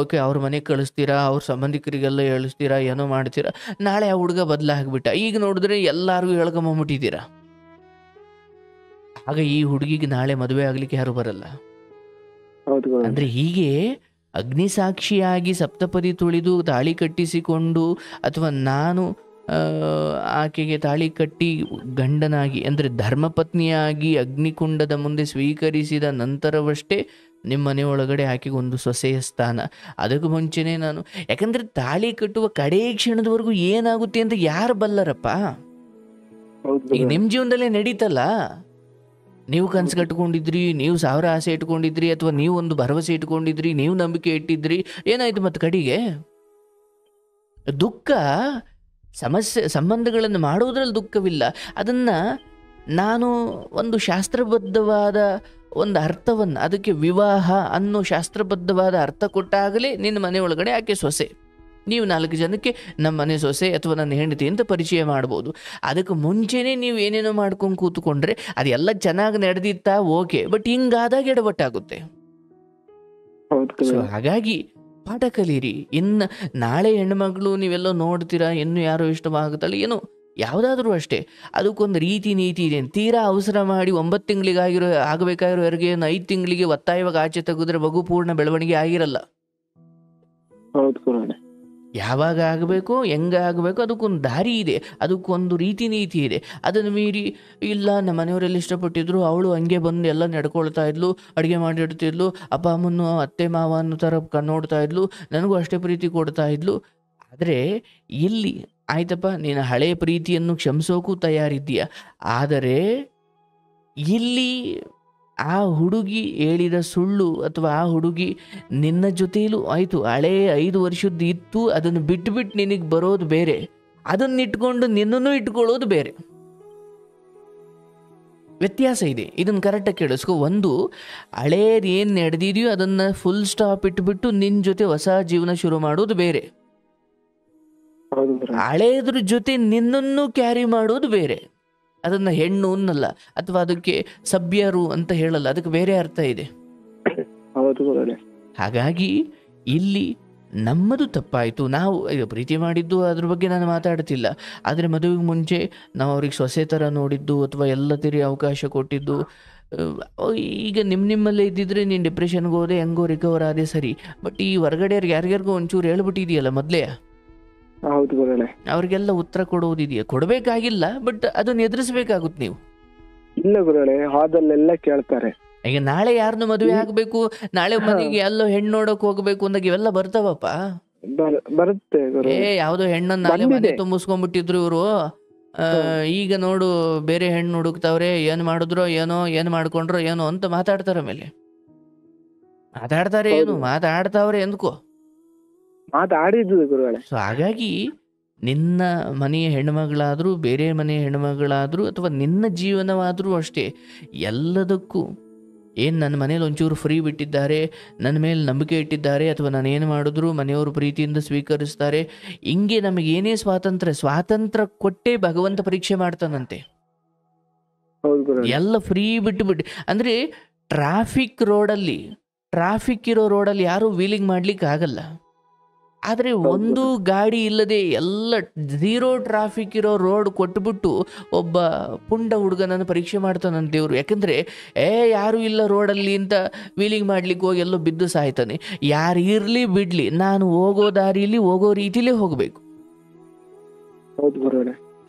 Speaker 1: ಓಕೆ, ಅವ್ರ ಮನೆಗೆ ಕಳಿಸ್ತೀರಾ, ಅವ್ರ ಸಂಬಂಧಿಕರಿಗೆಲ್ಲ ಹೇಳಿಸ್ತೀರಾ, ಏನೋ ಮಾಡ್ತೀರಾ. ನಾಳೆ ಆ ಹುಡುಗ ಬದಲಾಗ್ಬಿಟ್ಟ, ಈಗ ನೋಡಿದ್ರೆ ಎಲ್ಲಾರ್ಗು ಹೇಳ್ಕೊಂಬಂಬಿಟ್ಟಿದ್ದೀರಾ. ಆಗ ಈ ಹುಡುಗಿಗೆ ನಾಳೆ ಮದುವೆ ಆಗ್ಲಿಕ್ಕೆ ಯಾರು ಬರಲ್ಲ. ಅಂದ್ರೆ ಹೀಗೆ ಅಗ್ನಿಸಾಕ್ಷಿಯಾಗಿ ಸಪ್ತಪದಿ ತುಳಿದು ತಾಳಿ ಕಟ್ಟಿಸಿಕೊಂಡು, ಅಥವಾ ನಾನು ಆಕೆಗೆ ತಾಳಿ ಕಟ್ಟಿ ಗಂಡನಾಗಿ ಅಂದರೆ ಧರ್ಮಪತ್ನಿಯಾಗಿ ಅಗ್ನಿಕುಂಡದ ಮುಂದೆ ಸ್ವೀಕರಿಸಿದ ನಂತರವಷ್ಟೇ ನಿಮ್ಮ ಮನೆ ಒಳಗಡೆ ಆಕೆಗೆ ಒಂದು ಸೊಸೆಯ ಸ್ಥಾನ. ಅದಕ್ಕೂ ಮುಂಚೆನೇ ನಾನು, ಯಾಕಂದ್ರೆ ತಾಳಿ ಕಟ್ಟುವ ಕಡೇ ಕ್ಷಣದವರೆಗೂ ಏನಾಗುತ್ತೆ ಅಂತ ಯಾರು ಬಲ್ಲರಪ್ಪ? ಈಗ ನಿಮ್ಮ ಜೀವನದಲ್ಲೇ ನಡೀತಲ್ಲ, ನೀವು ಕನಸು ಕಟ್ಕೊಂಡಿದ್ರಿ, ನೀವು 1000 ಆಸೆ ಇಟ್ಕೊಂಡಿದ್ರಿ, ಅಥವಾ ನೀವು ಒಂದು ಭರವಸೆ ಇಟ್ಕೊಂಡಿದ್ರಿ, ನೀವು ನಂಬಿಕೆ ಇಟ್ಟಿದ್ರಿ, ಏನಾಯ್ತು ಮತ್ತೆ ಕಡೆಗೆ? ದುಃಖ ಸಂಬಂಧಗಳನ್ನು ಮಾಡುವುದ್ರಲ್ಲಿ ದುಃಖವಿಲ್ಲ. ಅದನ್ನು ನಾನು ಒಂದು ಶಾಸ್ತ್ರಬದ್ಧವಾದ ಒಂದು ಅರ್ಥವನ್ನು, ಅದಕ್ಕೆ ವಿವಾಹ ಅನ್ನೋ ಶಾಸ್ತ್ರಬದ್ಧವಾದ ಅರ್ಥ ಕೊಟ್ಟಾಗಲೇ ನಿನ್ನ ಮನೆ ಒಳಗಡೆ ಆಕೆ ಸೊಸೆ. ನೀವು 4 ಜನಕ್ಕೆ ನಮ್ಮ ಮನೆ ಸೊಸೆ ಅಥವಾ ನನ್ನ ಹೆಂಡತಿ ಅಂತ ಪರಿಚಯ ಮಾಡ್ಬೋದು. ಅದಕ್ಕೆ ಮುಂಚೆನೇ ನೀವು ಏನೇನೋ ಮಾಡ್ಕೊಂಡು ಕೂತ್ಕೊಂಡ್ರೆ ಅದೆಲ್ಲ ಚೆನ್ನಾಗಿ ನಡೆದಿತ್ತಾ, ಓಕೆ, ಬಟ್ ಹಿಂಗಾದಾಗ ಎಡವಟ್ಟಾಗುತ್ತೆ. ಸೊ ಹಾಗಾಗಿ ಪಾಠ ಕಲೀರಿ. ಇನ್ನು ನಾಳೆ ಹೆಣ್ಮಗಳು ನೀವೆಲ್ಲೋ ನೋಡ್ತೀರಾ, ಇನ್ನು ಯಾರೋ ಇಷ್ಟವಾಗುತ್ತಲ್ಲ, ಏನೋ ಯಾವುದಾದ್ರೂ ಅಷ್ಟೇ, ಅದಕ್ಕೊಂದು ರೀತಿ ನೀತಿ ಇದೆ. ತೀರಾ ಅವಸರ ಮಾಡಿ 9 ತಿಂಗಳಿಗೆ ಆಗಬೇಕಾಗಿರೋ ಹೆರಿಗೆ 5 ತಿಂಗಳಿಗೆ ಒತ್ತಾಯವಾಗಿ ಆಚೆ ತೆಗೆದ್ರೆ ಮಗು ಪೂರ್ಣ ಬೆಳವಣಿಗೆ ಆಗಿರಲ್ಲ. ಯಾವಾಗ ಆಗಬೇಕು, ಹೆಂಗೆ ಆಗಬೇಕು, ಅದಕ್ಕೊಂದು ದಾರಿ ಇದೆ, ಅದಕ್ಕೊಂದು ರೀತಿ ನೀತಿ ಇದೆ. ಅದನ್ನು ಮೀರಿ ಇಲ್ಲ ನಮ್ಮ ಮನೆಯವರೆಲ್ಲ ಇಷ್ಟಪಟ್ಟಿದ್ರು, ಅವಳು ಹಂಗೆ ಬಂದು ಎಲ್ಲ ನಡ್ಕೊಳ್ತಾ ಇದ್ಲು, ಅಡುಗೆ ಮಾಡಿಡ್ತಿದ್ಲು, ಅಪ್ಪ ಅಮ್ಮನ್ನು ಅತ್ತೆ ಮಾವ ಅನ್ನೋ ಥರ ನೋಡ್ತಾ ಇದ್ಲು, ನನಗೂ ಅಷ್ಟೇ ಪ್ರೀತಿ ಕೊಡ್ತಾ ಇದ್ಲು. ಆದರೆ ಇಲ್ಲಿ ಆಯ್ತಪ್ಪ, ನೀನು ಹಳೆಯ ಪ್ರೀತಿಯನ್ನು ಕ್ಷಮಿಸೋಕ್ಕೂ ತಯಾರಿದ್ದೀಯ, ಆದರೆ ಇಲ್ಲಿ ಆ ಹುಡುಗಿ ಹೇಳಿದ ಸುಳ್ಳು ಅಥವಾ ಆ ಹುಡುಗಿ ನಿನ್ನ ಜೊತೆಯಲ್ಲೂ ಆಯಿತು ಹಳೇ 5 ವರ್ಷದ್ದು ಇತ್ತು, ಅದನ್ನು ಬಿಟ್ಟು ನಿನಗೆ ಬರೋದು ಬೇರೆ, ಅದನ್ನು ಇಟ್ಕೊಂಡು ನಿನ್ನನ್ನು ಇಟ್ಕೊಳ್ಳೋದು ಬೇರೆ. ವ್ಯತ್ಯಾಸ ಇದೆ, ಇದನ್ನು ಕರೆಕ್ಟಾಗಿ ಕೇಳಿಸ್ಕೊ. ಒಂದು ಹಳೇದು ಏನು ನಡೆದಿದೆಯೋ ಅದನ್ನು ಫುಲ್ ಸ್ಟಾಪ್ ಇಟ್ಬಿಟ್ಟು ನಿನ್ನ ಜೊತೆ ಹೊಸ ಜೀವನ ಶುರು ಮಾಡೋದು ಬೇರೆ, ಹಳೇದ್ರ ಜೊತೆ ನಿನ್ನನ್ನು ಕ್ಯಾರಿ ಮಾಡೋದು ಬೇರೆ. ಅದನ್ನು ಹೆಣ್ಣು ಅನ್ನಲ್ಲ, ಅಥವಾ ಅದಕ್ಕೆ ಸಭ್ಯರು ಅಂತ ಹೇಳಲ್ಲ, ಅದಕ್ಕೆ ಬೇರೆ ಅರ್ಥ ಇದೆ. ಹಾಗಾಗಿ ಇಲ್ಲಿ ನಮ್ಮದು ತಪ್ಪಾಯಿತು. ನಾವು ಈಗ ಪ್ರೀತಿ ಮಾಡಿದ್ದು ಅದ್ರ ಬಗ್ಗೆ ನಾನು ಮಾತಾಡ್ತಿಲ್ಲ. ಆದರೆ ಮದುವೆಗೆ ಮುಂಚೆ ನಾವು ಅವ್ರಿಗೆ ಸೊಸೆ ಥರ ನೋಡಿದ್ದು ಅಥವಾ ಎಲ್ಲ ತಿರಿ ಅವಕಾಶ ಕೊಟ್ಟಿದ್ದು. ಈಗ ನಿಮ್ಮಲ್ಲೇ ಇದ್ದಿದ್ರೆ ನೀನು ಡಿಪ್ರೆಷನ್ಗೆ ಹೋದೆ, ಹೆಂಗೋ ರಿಕವರ್ ಆದೆ ಸರಿ. ಬಟ್ ಈ ಹೊರಗಡೆಯವ್ರಿಗೆ ಯಾರ್ಯಾರಿಗೋ ಒಂಚೂರು ಹೇಳ್ಬಿಟ್ಟಿದೆಯಲ್ಲ ಮೊದಲೇ,
Speaker 2: ಹೌದು ಗುರುಗಳೇ.
Speaker 1: ಅವ್ರಿಗೆಲ್ಲ ಉತ್ತರ ಕೊಡೋದಿದೆಯಾ? ಕೊಡಬೇಕಾಗಿಲ್ಲ, ಬಟ್ ಅದನ್ನ ಎದುರಿಸ್ಬೇಕಾಗುತ್ತೆ ನೀವು.
Speaker 2: ಇಲ್ಲ ಗುರುಗಳೇ, ಹಾದಲ್ಲೆಲ್ಲ ಕೇಳ್ತಾರೆ.
Speaker 1: ಈಗ ನಾಳೆ ಯಾರನ್ನು ಮದುವೆ ಆಗ್ಬೇಕು, ನಾಳೆ ಮನೆಗೆ ಎಲ್ಲೋ ಹೆಣ್ಣು ನೋಡಕ್ ಹೋಗ್ಬೇಕು ಅಂದಾಗ ಇವೆಲ್ಲ ಬರ್ತಾವಪ್ಪ.
Speaker 2: ಬರುತ್ತೆ
Speaker 1: ಯಾವ್ದೋ ಹೆಣ್ಣನ್ನ ನಾಳೆ ಮನೆ ತುಂಬಿಸ್ಕೊಂಡ್ಬಿಟ್ಟಿದ್ರು ಇವರು, ಈಗ ನೋಡು ಬೇರೆ ಹೆಣ್ಣು ಹುಡುಕ್ತಾವ್ರೆ, ಏನ್ ಮಾಡಿದ್ರೋ ಏನೋ, ಏನ್ ಮಾಡ್ಕೊಂಡ್ರೋ ಏನೋ ಅಂತ ಮಾತಾಡ್ತಾರ. ಮೇಲೆ ಮಾತಾಡ್ತಾರೆ, ಏನು ಮಾತಾಡ್ತಾವ್ರೆ ಎಂದ್ಕೋ,
Speaker 2: ಮಾತಾಡಿದ್ದು ಗುರುಗಳೇ.
Speaker 1: ಸೊ ಹಾಗಾಗಿ ನಿನ್ನ ಮನೆಯ ಹೆಣ್ಮಗಳಾದ್ರೂ, ಬೇರೆ ಮನೆಯ ಹೆಣ್ಮಗಳಾದ್ರೂ, ಅಥವಾ ನಿನ್ನ ಜೀವನವಾದ್ರೂ ಅಷ್ಟೇ, ಎಲ್ಲದಕ್ಕೂ ಏನು ನನ್ನ ಮನೇಲಿ ಒಂಚೂರು ಫ್ರೀ ಬಿಟ್ಟಿದ್ದಾರೆ, ನನ್ನ ಮೇಲೆ ನಂಬಿಕೆ ಇಟ್ಟಿದ್ದಾರೆ, ಅಥವಾ ನಾನು ಏನು ಮಾಡಿದ್ರು ಮನೆಯವರು ಪ್ರೀತಿಯಿಂದ ಸ್ವೀಕರಿಸ್ತಾರೆ, ಹಿಂಗೆ ನಮಗೇನೇ ಸ್ವಾತಂತ್ರ್ಯ ಕೊಟ್ಟೇ ಭಗವಂತ ಪರೀಕ್ಷೆ ಮಾಡ್ತಾನಂತೆ. ಎಲ್ಲ ಫ್ರೀ ಬಿಟ್ಟು ಅಂದರೆ ಟ್ರಾಫಿಕ್ ಇರೋ ರೋಡಲ್ಲಿ ಯಾರೂ ವೀಲಿಂಗ್ ಮಾಡ್ಲಿಕ್ಕೆ ಆಗಲ್ಲ. ಆದರೆ ಒಂದು ಗಾಡಿ ಇಲ್ಲದೆ ಎಲ್ಲ ಝೀರೋ ಟ್ರಾಫಿಕ್ ಇರೋ ರೋಡ್ ಕೊಟ್ಬಿಟ್ಟು ಒಬ್ಬ ಪುಂಡ ಹುಡುಗನನ್ನು ಪರೀಕ್ಷೆ ಮಾಡ್ತಾನಂತ ದೇವರು. ಯಾಕಂದರೆ ಯಾರೂ ಇಲ್ಲ ರೋಡಲ್ಲಿ ಅಂತ ವೀಲಿಂಗ್ ಮಾಡ್ಲಿಕ್ಕೆ ಹೋಗಿ ಎಲ್ಲೋ ಬಿದ್ದು ಸಾಯ್ತಾನೆ. ಯಾರು ಇರಲಿ ಬಿಡಲಿ, ನಾನು ಹೋಗೋ ದಾರಿಯಲ್ಲಿ ಹೋಗೋ ರೀತಿಲೇ ಹೋಗಬೇಕು.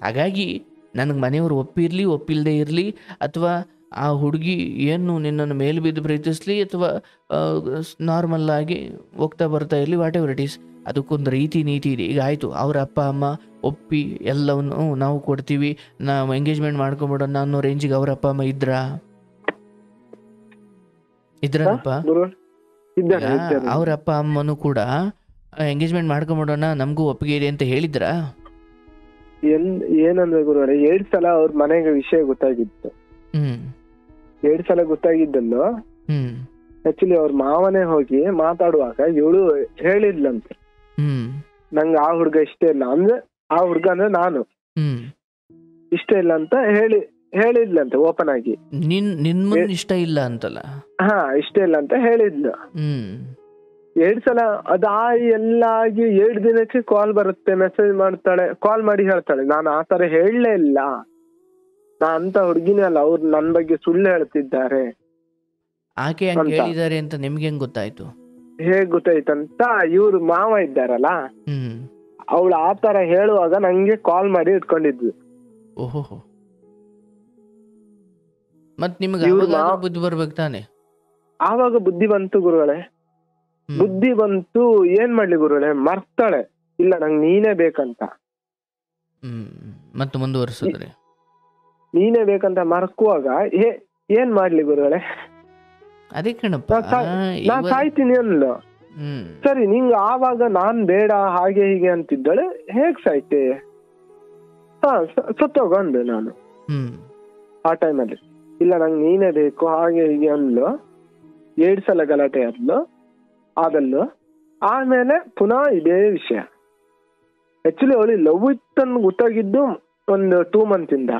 Speaker 1: ಹಾಗಾಗಿ ನನಗೆ ಮನೆಯವರು ಒಪ್ಪಿರಲಿ ಒಪ್ಪಿಲ್ಲದೆ ಇರಲಿ, ಅಥವಾ ಆ ಹುಡುಗಿ ಏನು ನಿನ್ನನ್ನು ಮೇಲೆ ಬಿದ್ದು ಪ್ರೀತಿಸ್ಲಿ, ಅಥವಾ ನಾರ್ಮಲ್ ಆಗಿ ಹೋಗ್ತಾ ಬರ್ತಾ ಇರಲಿ, ವಾಟ್ ಎವರ್ ಇಟ್ ಈಸ್, ಅದಕ್ಕೊಂದು ರೀತಿ ನೀತಿ ಇದೆ. ಈಗ ಆಯಿತು, ಅವ್ರ ಅಪ್ಪ ಅಮ್ಮ ಒಪ್ಪಿ ಎಲ್ಲವನ್ನು ನಾವು ಕೊಡ್ತೀವಿ, ನಾವು ಎಂಗೇಜ್ಮೆಂಟ್ ಮಾಡ್ಕೊಂಬಿಡೋಣ ಅನ್ನೋ ರೇಂಜಿಗೆ ಅವ್ರ ಅಪ್ಪ ಅಮ್ಮ ಇದ್ರನಪ್ಪ. ಅವ್ರ ಅಪ್ಪ ಅಮ್ಮನೂ ಕೂಡ ಎಂಗೇಜ್ಮೆಂಟ್ ಮಾಡ್ಕೊಂಬಿಡೋಣ, ನಮಗೂ ಒಪ್ಪಿಗೆ ಇದೆ ಅಂತ ಹೇಳಿದ್ರಾ?
Speaker 2: ಏನಂದ್ರೆ ಗುರುವರೇ, 2 ಸಲ ಅವ್ರ ಮನೆಗೆ ವಿಷಯ ಗೊತ್ತಾಗಿತ್ತು. 2 ಸಲ ಗೊತ್ತಾಗಿದ್ದನ್ನು ಆಕ್ಚುಲಿ ಅವ್ರ ಮಾವನೇ ಹೋಗಿ ಮಾತಾಡುವಾಗ ಇವಳು ಹೇಳಿದ್ಲಂತೆ, ನಂಗೆ ಆ ಹುಡ್ಗ ಇಷ್ಟ ಇಲ್ಲ, ಅಂದ್ರೆ ಆ ಹುಡ್ಗ ಅಂದ್ರೆ ನಾನು ಇಷ್ಟ ಇಲ್ಲ ಅಂತ ಹೇಳಿದ್ಲಂತೆ ಓಪನ್ ಆಗಿ.
Speaker 1: ನಿನ್ ಇಷ್ಟ ಇಲ್ಲ ಅಂತಲ್ಲ?
Speaker 2: ಇಷ್ಟ ಇಲ್ಲ ಅಂತ ಹೇಳಿದ್ಲು. 2 ಸಲ ಎಲ್ಲ ಆಗಿ 2 ದಿನಕ್ಕೆ ಕಾಲ್ ಬರುತ್ತೆ, ಮೆಸೇಜ್ ಮಾಡ್ತಾಳೆ, ಕಾಲ್ ಮಾಡಿ ಹೇಳ್ತಾಳೆ, ನಾನು ಆ ತರ ಹೇಳಲೇ ಇಲ್ಲ, ನಾ ಅಂತ ಹುಡ್ಗಿನೇ ಅಲ್ಲ, ಅವ್ರು ನನ್ ಬಗ್ಗೆ ಸುಳ್ಳು ಹೇಳ್ತಿದ್ದಾರೆ.
Speaker 1: ಆಕೆ ಹೇಳಿದ್ದಾರೆ ಅಂತ ನಿಮ್ಗೆ ಹೆಂಗ್ ಗೊತ್ತಾಯ್ತು?
Speaker 2: ಹೇಗ್ ಗೊತ್ತಾಯ್ತಂತ ಇವ್ರು ಮಾವ ಇದ್ದಾರಲ್ಲ, ಅವಳು ಆ ತರ ಹೇಳುವಾಗ ನಂಗೆ ಕಾಲ್ ಮಾಡಿ ಇಟ್ಕೊಂಡಿದ್ವಿ.
Speaker 1: ಓಹೋ, ಮತ್ ನಿಮ್ಗೆ ಬುದ್ಧಿ ಬರ್ಬೇಕು ತಾನೆ?
Speaker 2: ಆವಾಗ ಬುದ್ಧಿ ಬಂತು ಗುರುಗಳೇ, ಬುದ್ಧಿ ಬಂತು. ಏನ್ ಮಾಡ್ಲಿ ಗುರುಗಳೇ, ಮರ್ತಾಳೆ, ಇಲ್ಲ ನಂಗೆ ನೀನೇ ಬೇಕಂತ.
Speaker 1: ಮತ್ತೆ ಮುಂದುವರ್ಸಿದ್ರೆ
Speaker 2: ನೀನೇ ಬೇಕಂತ ಮರ್ಕುವಾಗ ಏನ್ ಮಾಡ್ಲಿ ಗುರುಗಳೇ?
Speaker 1: ಅದೇ ಕಣಪ್ಪ,
Speaker 2: ನಾ ಸಾಯ್ತೀನಿ ಅನ್ಲು. ಸರಿ, ನಿಂಗ ಆವಾಗ ನಾನ್ ಬೇಡ ಹಾಗೆ ಹೀಗೆ ಅಂತಿದ್ದಾಳೆ, ಹೇಗ್ ಸಾಯ್ತೆ? ಸತ್ತೋಗ ಅಂದೆ ನಾನು ಆ ಟೈಮಲ್ಲಿ. ಇಲ್ಲ ನಂಗೆ ನೀನೇ ಬೇಕು ಹಾಗೆ ಹೀಗೆ ಅನ್ಲು. 2 ಸಲ ಗಲಾಟೆ ಆದಲ್ಲು. ಆಮೇಲೆ ಪುನಃ ಇದೇ ವಿಷಯ. ಆಕ್ಚುಲಿ ಅವಳಿ ಲವ್ ಇತ್ತನ್ನು ಗೊತ್ತಾಗಿದ್ದು ಒಂದು 2 ಮಂತ್ ಇಂದ.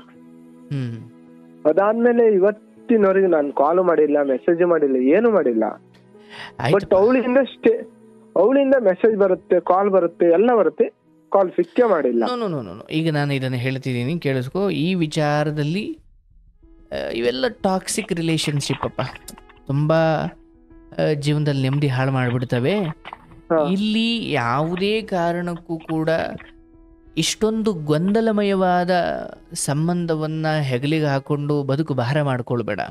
Speaker 2: ಅದಾದ್ಮೇಲೆ ಇವತ್ತಿನವರೆಗೆ ನಾನು ಕಾಲ್ ಮಾಡಿಲ್ಲ, ಮೆಸೇಜ್ ಮಾಡಿಲ್ಲ, ಏನು ಮಾಡಿಲ್ಲ. ಬಟ್ ಅವಳಿಂದ ಮೆಸೇಜ್ ಬರುತ್ತೆ, ಕಾಲ್ ಬರುತ್ತೆ, ಎಲ್ಲ ಬರುತ್ತೆ, ಕಾಲ್ ಸಿಕ್ಕೇ ಮಾಡಿಲ್ಲ.
Speaker 1: ಈಗ ನಾನು ಇದನ್ನು ಹೇಳ್ತಿದ್ದೀನಿ, ಕೇಳಿಸ್ಕೊ. ಈ ವಿಚಾರದಲ್ಲಿ ಇವೆಲ್ಲ ಟಾಕ್ಸಿಕ್ ರಿಲೇಶನ್ಶಿಪ್ ಅಪ್ಪ, ತುಂಬಾ ಜೀವನದಲ್ಲಿ ನೆಮ್ಮದಿ ಹಾಳು ಮಾಡಿಬಿಡ್ತವೆ. ಇಲ್ಲಿ ಯಾವುದೇ ಕಾರಣಕ್ಕೂ ಕೂಡ ಇಷ್ಟೊಂದು ಗೊಂದಲಮಯವಾದ ಸಂಬಂಧವನ್ನ ಹೆಗಲಿಗೆ ಹಾಕೊಂಡು ಬದುಕು ಭಾರ ಮಾಡ್ಕೊಳ್ಬೇಡ.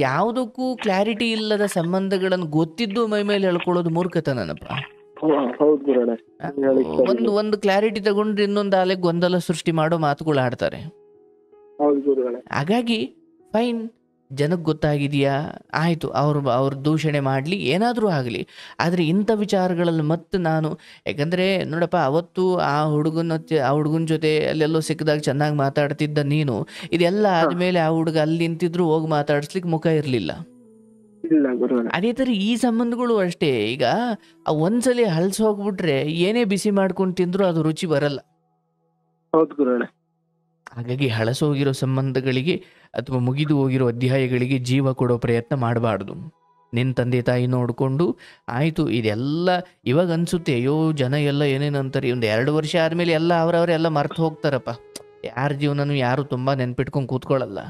Speaker 1: ಯಾವುದಕ್ಕೂ ಕ್ಲಾರಿಟಿ ಇಲ್ಲದ ಸಂಬಂಧಗಳನ್ನು ಗೊತ್ತಿದ್ದು ಮೈ ಮೇಲೆ ಹೇಳ್ಕೊಳ್ಳೋದು ಮೂರ್ಖತನಪ್ಪ. ಒಂದು ಕ್ಲಾರಿಟಿ ತಗೊಂಡ್ರೆ ಇನ್ನೊಂದು ಆಲೆ ಗೊಂದಲ ಸೃಷ್ಟಿ ಮಾಡೋ ಮಾತುಗಳು ಆಡ್ತಾರೆ. ಹಾಗಾಗಿ ಫೈನ್, ಜನಕ್ಕೆ ಗೊತ್ತಾಗಿದೆಯಾ, ಆಯಿತು, ಅವ್ರ ದೂಷಣೆ ಮಾಡಲಿ, ಏನಾದರೂ ಆಗಲಿ. ಆದರೆ ಇಂಥ ವಿಚಾರಗಳಲ್ಲಿ ಮತ್ತೆ ನಾನು, ಯಾಕಂದರೆ ನೋಡಪ್ಪ, ಅವತ್ತು ಆ ಹುಡುಗನ ಜೊತೆ ಅಲ್ಲೆಲ್ಲೋ ಸಿಕ್ಕಿದಾಗ ಚೆನ್ನಾಗಿ ಮಾತಾಡ್ತಿದ್ದ ನೀನು, ಇದೆಲ್ಲ ಆದಮೇಲೆ ಆ ಹುಡುಗ ಅಲ್ಲಿ ನಿಂತಿದ್ರು ಹೋಗಿ ಮಾತಾಡಿಸ್ಲಿಕ್ಕೆ ಮುಖ ಇರಲಿಲ್ಲ. ಅದೇ ಥರ ಈ ಸಂಬಂಧಗಳು ಅಷ್ಟೇ. ಈಗ ಒಂದ್ಸಲಿ ಹಲ್ಸ್ ಹೋಗ್ಬಿಟ್ರೆ ಏನೇ ಬಿಸಿ ಮಾಡ್ಕೊಂಡು ತಿಂದ್ರು ಅದು ರುಚಿ ಬರಲ್ಲ. ಹಾಗಾಗಿ ಹಳಸೋಗಿರೋ ಸಂಬಂಧಗಳಿಗೆ ಅಥವಾ ಮುಗಿದು ಹೋಗಿರೋ ಅಧ್ಯಾಯಗಳಿಗೆ ಜೀವ ಕೊಡೋ ಪ್ರಯತ್ನ ಮಾಡಬಾರ್ದು. ನಿನ್ನ ತಂದೆ ತಾಯಿ ನೋಡಿಕೊಂಡು ಆಯಿತು. ಇದೆಲ್ಲ ಇವಾಗ ಅನಿಸುತ್ತೆ, ಅಯ್ಯೋ ಜನ ಎಲ್ಲ ಏನೇನು ಅಂತಾರೆ, ಒಂದು 2 ವರ್ಷ ಆದಮೇಲೆ ಎಲ್ಲ ಅವರವರೆಲ್ಲ ಮರ್ತು ಹೋಗ್ತಾರಪ್ಪ. ಯಾರ ಜೀವನನೂ ಯಾರು ತುಂಬ ನೆನ್ಪಿಟ್ಕೊಂಡು ಕೂತ್ಕೊಳ್ಳಲ್ಲ.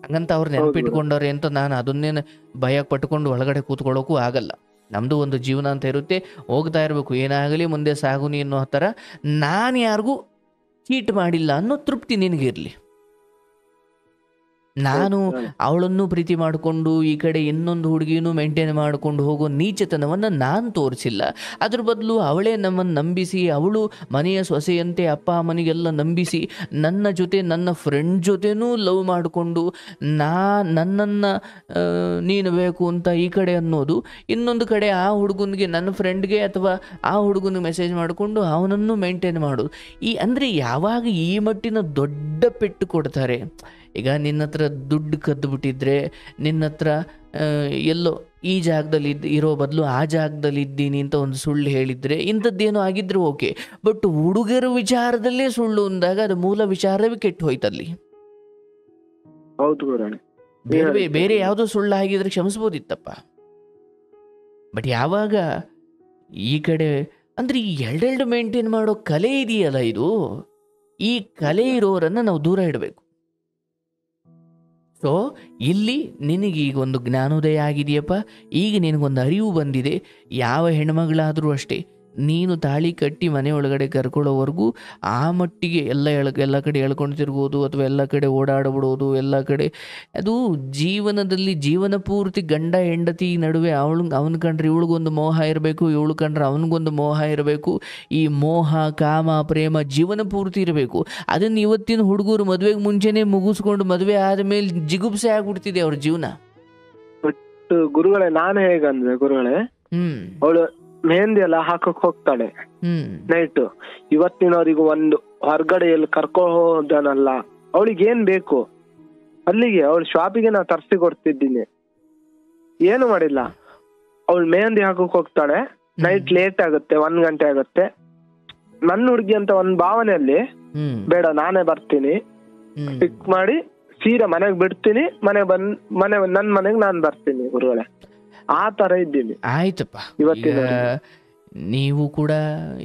Speaker 1: ಹಂಗಂತ ಅವ್ರು ನೆನ್ಪಿಟ್ಕೊಂಡವ್ರೆ ಅಂತ ನಾನು ಅದನ್ನೇನು ಭಯ ಪಟ್ಕೊಂಡು ಒಳಗಡೆ ಕೂತ್ಕೊಳ್ಳೋಕ್ಕೂ ಆಗಲ್ಲ. ನಮ್ಮದು ಒಂದು ಜೀವನ ಅಂತ ಇರುತ್ತೆ, ಹೋಗ್ತಾ ಇರಬೇಕು, ಏನಾಗಲಿ ಮುಂದೆ ಸಾಗುನಿ ಅನ್ನೋ ಥರ. ನಾನು ಯಾರಿಗೂ ಚೀಟ್ ಮಾಡಿಲ್ಲ ಅನ್ನೋ ತೃಪ್ತಿ ನಿನಗಿರಲಿ. ನಾನು ಅವಳನ್ನು ಪ್ರೀತಿ ಮಾಡಿಕೊಂಡು ಈ ಕಡೆ ಇನ್ನೊಂದು ಹುಡುಗಿನೂ ಮೇಂಟೈನ್ ಮಾಡಿಕೊಂಡು ಹೋಗೋ ನೀಚತನವನ್ನು ನಾನು ತೋರಿಸಿಲ್ಲ. ಅದ್ರ ಬದಲು ಅವಳೇ ನಮ್ಮನ್ನು ನಂಬಿಸಿ, ಅವಳು ಮನೆಯ ಸೊಸೆಯಂತೆ ಅಪ್ಪ ಅಮ್ಮನಿಗೆಲ್ಲ ನಂಬಿಸಿ, ನನ್ನ ಜೊತೆ ನನ್ನ ಫ್ರೆಂಡ್ ಜೊತೆನೂ ಲವ್ ಮಾಡಿಕೊಂಡು ನನ್ನನ್ನು ನೀನು ಬೇಕು ಅಂತ ಈ ಕಡೆ ಅನ್ನೋದು, ಇನ್ನೊಂದು ಕಡೆ ಆ ಹುಡುಗನಿಗೆ, ನನ್ನ ಫ್ರೆಂಡ್ಗೆ ಅಥವಾ ಆ ಹುಡುಗನಿಗೆ ಮೆಸೇಜ್ ಮಾಡಿಕೊಂಡು ಅವನನ್ನು ಮೇಂಟೈನ್ ಮಾಡೋದು. ಅಂದರೆ ಯಾವಾಗ ಈ ಮಟ್ಟಿನ ದೊಡ್ಡ ಪೆಟ್ಟು ಕೊಡ್ತಾರೆ. ಈಗ ನಿನ್ನ ಹತ್ರ ದುಡ್ಡು ಕದ್ದುಬಿಟ್ಟಿದ್ರೆ, ನಿನ್ನ ಹತ್ರ ಎಲ್ಲೋ ಈ ಜಾಗದಲ್ಲಿ ಇರೋ ಬದಲು ಆ ಜಾಗದಲ್ಲಿ ಇದ್ದೀನಿ ಅಂತ ಒಂದು ಸುಳ್ಳು ಹೇಳಿದರೆ, ಇಂಥದ್ದೇನೋ ಆಗಿದ್ರೆ ಓಕೆ. ಬಟ್ ಹುಡುಗರ ವಿಚಾರದಲ್ಲೇ ಸುಳ್ಳು ಅಂದಾಗ ಅದು ಮೂಲ ವಿಚಾರವೇ ಕೆಟ್ಟು ಹೋಯ್ತಲ್ಲಿ. ಬೇರೆ ಯಾವುದೋ ಸುಳ್ಳು ಆಗಿದ್ರೆ ಕ್ಷಮಿಸ್ಬೋದಿತ್ತಪ್ಪ. ಬಟ್ ಯಾವಾಗ ಈ ಕಡೆ ಅಂದರೆ ಈ ಎರಡೆರಡು ಮೇಂಟೈನ್ ಮಾಡೋ ಕಲೆ ಇದೆಯಲ್ಲ, ಇದು ಈ ಕಲೆ ಇರೋರನ್ನು ನಾವು ದೂರ ಇಡಬೇಕು. ಸೊ ಇಲ್ಲಿ ನಿನಗೀಗ ಒಂದು ಜ್ಞಾನೋದಯ ಆಗಿದೆಯಪ್ಪ. ಈಗ ನಿನಗೊಂದು ಅರಿವು ಬಂದಿದೆ. ಯಾವ ಹೆಣ್ಮಗಳಾದರೂ ಅಷ್ಟೇ, ನೀನು ತಾಳಿ ಕಟ್ಟಿ ಮನೆ ಒಳಗಡೆ ಕರ್ಕೊಳ್ಳೋವರೆಗೂ ಆ ಮಟ್ಟಿಗೆ ಎಲ್ಲ ಕಡೆ ಎಳ್ಕೊಂಡು ತಿರ್ಗೋದು ಅಥವಾ ಎಲ್ಲ ಕಡೆ ಓಡಾಡ್ಬಿಡೋದು, ಎಲ್ಲ ಕಡೆ ಅದು ಜೀವನದಲ್ಲಿ ಜೀವನ ಪೂರ್ತಿ ಗಂಡ ಹೆಂಡತಿ ನಡುವೆ ಅವನ ಕಂಡ್ರೆ ಇವಳಿಗೊಂದು ಮೋಹ ಇರಬೇಕು, ಇವಳು ಕಂಡ್ರೆ ಅವನಿಗೊಂದು ಮೋಹ ಇರಬೇಕು. ಈ ಮೋಹ ಕಾಮ ಪ್ರೇಮ ಜೀವನ ಪೂರ್ತಿ ಇರಬೇಕು. ಅದನ್ನು ಇವತ್ತಿನ ಹುಡುಗರು ಮದುವೆಗೆ ಮುಂಚೆನೇ ಮುಗಿಸ್ಕೊಂಡು ಮದುವೆ ಆದಮೇಲೆ ಜಿಗುಪ್ಸೆ ಆಗ್ಬಿಡ್ತಿದೆ ಅವ್ರ ಜೀವನ.
Speaker 2: ಗುರುಗಳೇ, ನಾನು ಹೇಗಂದ್ರೆ ಗುರುಗಳೇ, ಅವಳು ಮೆಹಂದಿ ಎಲ್ಲ ಹಾಕಕ್ ಹೋಗ್ತಾಳೆ ನೈಟ್. ಇವತ್ತಿನವರಿಗೂ ಒಂದು ಹೊರಗಡೆಯಲ್ಲಿ ಕರ್ಕೊಂಡು ಹೋದನಲ್ಲ, ಅವಳಿಗೆ ಏನ್ ಬೇಕು ಅಲ್ಲಿಗೆ ಅವಳು ಶಾಪಿಗೆ ನಾ ತರಿಸಿ ಕೊಡ್ತಿದ್ದೀನಿ, ಏನು ಮಾಡಿಲ್ಲ. ಅವಳು ಮೆಹಂದಿ ಹಾಕಕ್ ಹೋಗ್ತಾಳೆ, ನೈಟ್ ಲೇಟ್ ಆಗುತ್ತೆ, 1 ಗಂಟೆ ಆಗುತ್ತೆ. ನನ್ನ ಹುಡುಗಿ ಅಂತ ಒಂದ್ ಭಾವನೆಯಲ್ಲಿ ಬೇಡ ನಾನೇ ಬರ್ತೀನಿ, ಪಿಕ್ ಮಾಡಿ ಸೀದಾ ಮನೆಗ್ ಬಿಡ್ತೀನಿ, ನನ್ ಮನೆಗ್ ನಾನ್ ಬರ್ತೀನಿ ಗುರುಗಳೇ. ಆ ತರ ಇದ್ದೀನಿ.
Speaker 1: ಆಯ್ತಪ್ಪ, ಇವತ್ತಿನ ನೀವು ಕೂಡ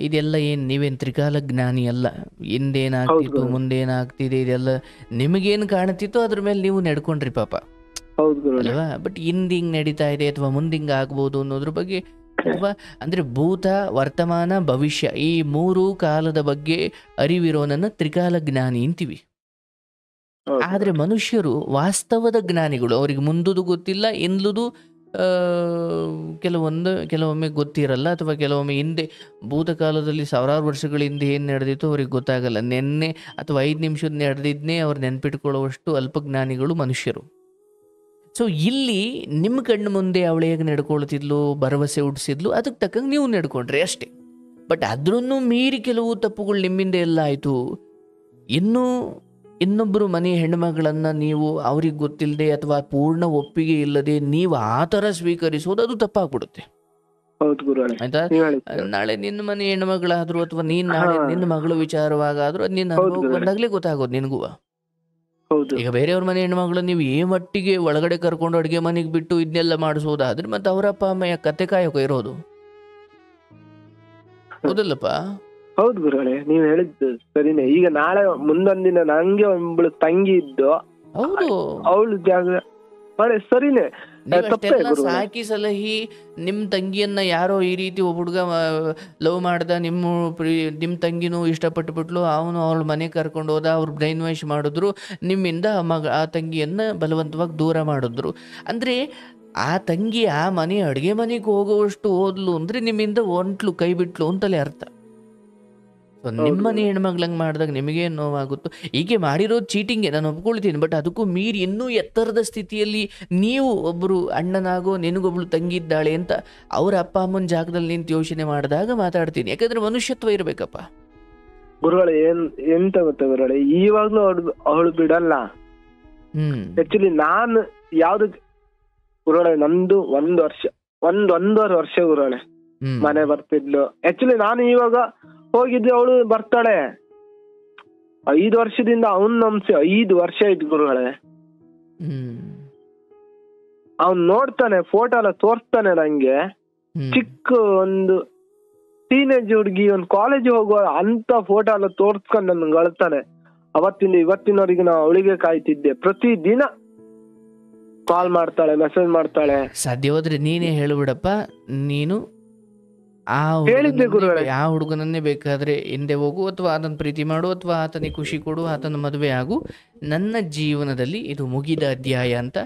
Speaker 1: ಇದೆಲ್ಲ ನೀವೇನ್ ತ್ರಿಕಾಲ ಜ್ಞಾನಿ ಅಲ್ಲ. ಹಿಂದೇನಾಗ್ತಿತ್ತು ಮುಂದೇನಾಗ್ತಿದೆ ಇದೆಲ್ಲ ನಿಮಗೇನು ಕಾಣ್ತಿತ್ತು ಅದ್ರ ಮೇಲೆ ನೀವು ನಡ್ಕೊಂಡ್ರಿ ಪಾಪ, ಅಲ್ವಾ? ಬಟ್ ಹಿಂಗ್ ನಡೀತಾ ಇದೆ ಅಥವಾ ಮುಂದಿಂಗ್ ಆಗ್ಬೋದು ಅನ್ನೋದ್ರ ಬಗ್ಗೆ ಅಥವಾ ಅಂದ್ರೆ ಭೂತ ವರ್ತಮಾನ ಭವಿಷ್ಯ ಈ 3 ಕಾಲದ ಬಗ್ಗೆ ಅರಿವಿರೋನನ್ನ ತ್ರಿಕಾಲ ಜ್ಞಾನಿ ಅಂತೀವಿ. ಆದ್ರೆ ಮನುಷ್ಯರು ವಾಸ್ತವದ ಜ್ಞಾನಿಗಳು. ಅವ್ರಿಗೆ ಮುಂದುದು ಗೊತ್ತಿಲ್ಲ, ಹಿಂದ್ಲುದು ಕೆಲವೊಮ್ಮೆ ಗೊತ್ತಿರಲ್ಲ, ಅಥವಾ ಕೆಲವೊಮ್ಮೆ ಹಿಂದೆ ಭೂತಕಾಲದಲ್ಲಿ ಸಾವಿರಾರು ವರ್ಷಗಳ ಹಿಂದೆ ಏನು ನಡೆದಿತ್ತು ಅವ್ರಿಗೆ ಗೊತ್ತಾಗಲ್ಲ. ನೆನ್ನೆ ಅಥವಾ 5 ನಿಮಿಷದ ನಡೆದಿದ್ನೇ ಅವ್ರು ನೆನ್ಪಿಟ್ಕೊಳ್ಳುವಷ್ಟು ಅಲ್ಪಜ್ಞಾನಿಗಳು ಮನುಷ್ಯರು. ಸೊ ಇಲ್ಲಿ ನಿಮ್ಮ ಕಣ್ಣು ಮುಂದೆ ಅವಳು ಹೇಗೆ ನಡ್ಕೊಳ್ತಿದ್ಲು, ಭರವಸೆ ಹುಟ್ಟಿಸಿದ್ಲು, ಅದಕ್ಕೆ ತಕ್ಕಂಗೆ ನೀವು ನಡ್ಕೊಂಡ್ರಿ ಅಷ್ಟೇ. ಬಟ್ ಅದ್ರನ್ನು ಮೀರಿ ಕೆಲವು ತಪ್ಪುಗಳು ನಿಮ್ಮಿಂದ ಎಲ್ಲ ಆಯಿತು. ಇನ್ನೊಬ್ಬರು ಮನೆ ಹೆಣ್ಮಗಳನ್ನ ನೀವು ಅವ್ರಿಗೆ ಗೊತ್ತಿಲ್ಲದೆ ಅಥವಾ ಪೂರ್ಣ ಒಪ್ಪಿಗೆ ಇಲ್ಲದೆ ನೀವು ಆ ಥರ ಸ್ವೀಕರಿಸೋದು ಅದು ತಪ್ಪಾಗ್ಬಿಡುತ್ತೆ. ಆಯ್ತಾ? ನಾಳೆ ನಿನ್ನ ಮನೆ ಹೆಣ್ಮಗಳಾದ್ರು ಅಥವಾ ನಾಳೆ ನಿನ್ನ ಮಗಳು ವಿಚಾರವಾಗಾದ್ರೂ ಅದು ನಿನ್ನ ಅನುಭವ ಬಂದಾಗ್ಲೇ ಗೊತ್ತಾಗೋದು ನಿನಗೂ. ಈಗ ಬೇರೆಯವ್ರ ಮನೆ ಹೆಣ್ಮಗಳು ನೀವು ಮಟ್ಟಿಗೆ ಒಳಗಡೆ ಕರ್ಕೊಂಡು ಅಡುಗೆ ಮನೆಗೆ ಬಿಟ್ಟು ಇದನ್ನೆಲ್ಲ ಮಾಡಿಸೋದಾದ್ರೆ ಮತ್ತೆ ಅವರ ಅಪ್ಪ ಅಮ್ಮ ಕತೆ ಕಾಯೋಕೆ ಇರೋದು, ಹೌದಲ್ಲಪ್ಪ?
Speaker 2: ಹೌದು ಗುರುಗಳೇ, ನೀವ್ ಹೇಳಿದ್ದು ಸರಿನೇ. ಈಗ ನಾಳೆ ಮುಂದೊಂದಿನ ನಂಗೆ ಒಬ್ಬಳು ತಂಗಿ ಇದ್ದು, ಅವಳು ಜಾಗ ಸರಿನೇ.
Speaker 1: ಸಾಕಿ ಸಲಹಿ ನಿಮ್ ತಂಗಿಯನ್ನ ಯಾರೋ ಈ ರೀತಿ ಒಬ್ಬ ಹುಡುಗ ಲವ್ ಮಾಡ್ದ, ನಿಮ್ ತಂಗಿನೂ ಇಷ್ಟಪಟ್ಟುಬಿಟ್ಲು, ಅವನು ಅವಳ ಮನೆಗೆ ಕರ್ಕೊಂಡು ಹೋದ, ಅವ್ರು ಬ್ರೈನ್ ವಾಶ್ ಮಾಡಿದ್ರು, ನಿಮ್ಮಿಂದ ಆ ತಂಗಿಯನ್ನ ಬಲವಂತವಾಗಿ ದೂರ ಮಾಡಿದ್ರು. ಅಂದ್ರೆ ಆ ತಂಗಿ ಆ ಮನೆ ಅಡುಗೆ ಮನೆಗೆ ಹೋಗುವಷ್ಟು ಹೋದ್ಲು ಅಂದ್ರೆ ನಿಮ್ಮಿಂದ ಒಂಟ್ಲು ಕೈ ಬಿಟ್ಲು ಅಂತಲೇ ಅರ್ಥ. ನಿಮ್ಮನೆ ಹೆಣ್ಮಗ್ಳಂಗೆ ಮಾಡಿದಾಗ ನಿಮಗೇನು ನೋವಾಗುತ್ತೋ, ಹೀಗೆ ಮಾಡಿರೋದು ಚೀಟಿಂಗೆ ನಾನು ಒಪ್ಕೊಳ್ತೀನಿ. ಬಟ್ ಅದಕ್ಕೂ ಮೀರಿ ಇನ್ನೂ ಎತ್ತರದ ಸ್ಥಿತಿಯಲ್ಲಿ ನೀವು ಒಬ್ಬರು ಅಣ್ಣನಾಗೋ ನಿನಗೊಬ್ಳು ತಂಗಿದ್ದಾಳೆ ಅಂತ ಅವ್ರ ಅಪ್ಪ ಅಮ್ಮನ ಜಾಗದಲ್ಲಿ ನಿಂತು ಯೋಚನೆ ಮಾಡಿದಾಗ ಮಾತಾಡ್ತೀನಿ. ಯಾಕಂದ್ರೆ ಮನುಷ್ಯತ್ವ ಇರಬೇಕಪ್ಪ
Speaker 2: ಗುರುಗಳೇ. ಎಂತ ಗೊತ್ತ ಗುರುಗಳೇ, ಇವಾಗ್ಲೂ ಅವಳು ಬಿಡಲ್ಲ. ಆಕ್ಚುಲಿ ನಾನು ಯಾವ್ದು ಗುರುಗಳೇ, ನಂದು ಒಂದೂವರೆ ವರ್ಷ ಗುರುಗಳೇ ಮನೆ ಬರ್ತಿದ್ಲು. ಆಕ್ಚುಲಿ ನಾನು ಇವಾಗ ಹೋಗಿದ್ದೆ, ಅವಳು ಬರ್ತಾಳೆ. 5 ವರ್ಷದಿಂದ ಅವನ್ ನಂಬಿಸಿ 5 ವರ್ಷ ಆಯ್ತು ಗುರುಗಳೇ. ಅವ್ನ್ ನೋಡ್ತಾನೆ, ಫೋಟೋ ಎಲ್ಲ ತೋರಿಸ್ತಾನೆ ನಂಗೆ. ಚಿಕ್ಕ ಒಂದು ಟೀನೇಜ್ ಹುಡುಗಿ, ಒಂದ್ ಕಾಲೇಜ್ ಹೋಗುವ ಅಂತ ಫೋಟೋ ಎಲ್ಲ ತೋರ್ಸ್ಕೊಂಡು ನನ್ಗೆ ಅಳ್ತಾನೆ. ಅವತ್ತಿಂದ ಇವತ್ತಿನವರೆಗೆ ನಾವು ಅವಳಿಗೆ ಕಾಯ್ತಿದ್ದೆ. ಪ್ರತಿ ದಿನ ಕಾಲ್ ಮಾಡ್ತಾಳೆ, ಮೆಸೇಜ್ ಮಾಡ್ತಾಳೆ.
Speaker 1: ಸಾಧ್ಯ ಹೋದ್ರೆ ನೀನೇ ಹೇಳ್ಬಿಡಪ್ಪ, ನೀನು
Speaker 2: ಹೇಳಿದ್ದೆ ಗುರುಗಳೇ,
Speaker 1: ಆ ಹುಡುಗನನ್ನೇ ಬೇಕಾದ್ರೆ ಹಿಂದೆ ಹೋಗು, ಅಥವಾ ಆತನ ಪ್ರೀತಿ ಮಾಡು, ಅಥವಾ ಆತನಿಗೆ ಖುಷಿ ಕೊಡು, ಆತನ ಮದುವೆ ಆಗು. ನನ್ನ ಜೀವನದಲ್ಲಿ ಇದು ಮುಗಿದ ಅಧ್ಯಾಯ ಅಂತ.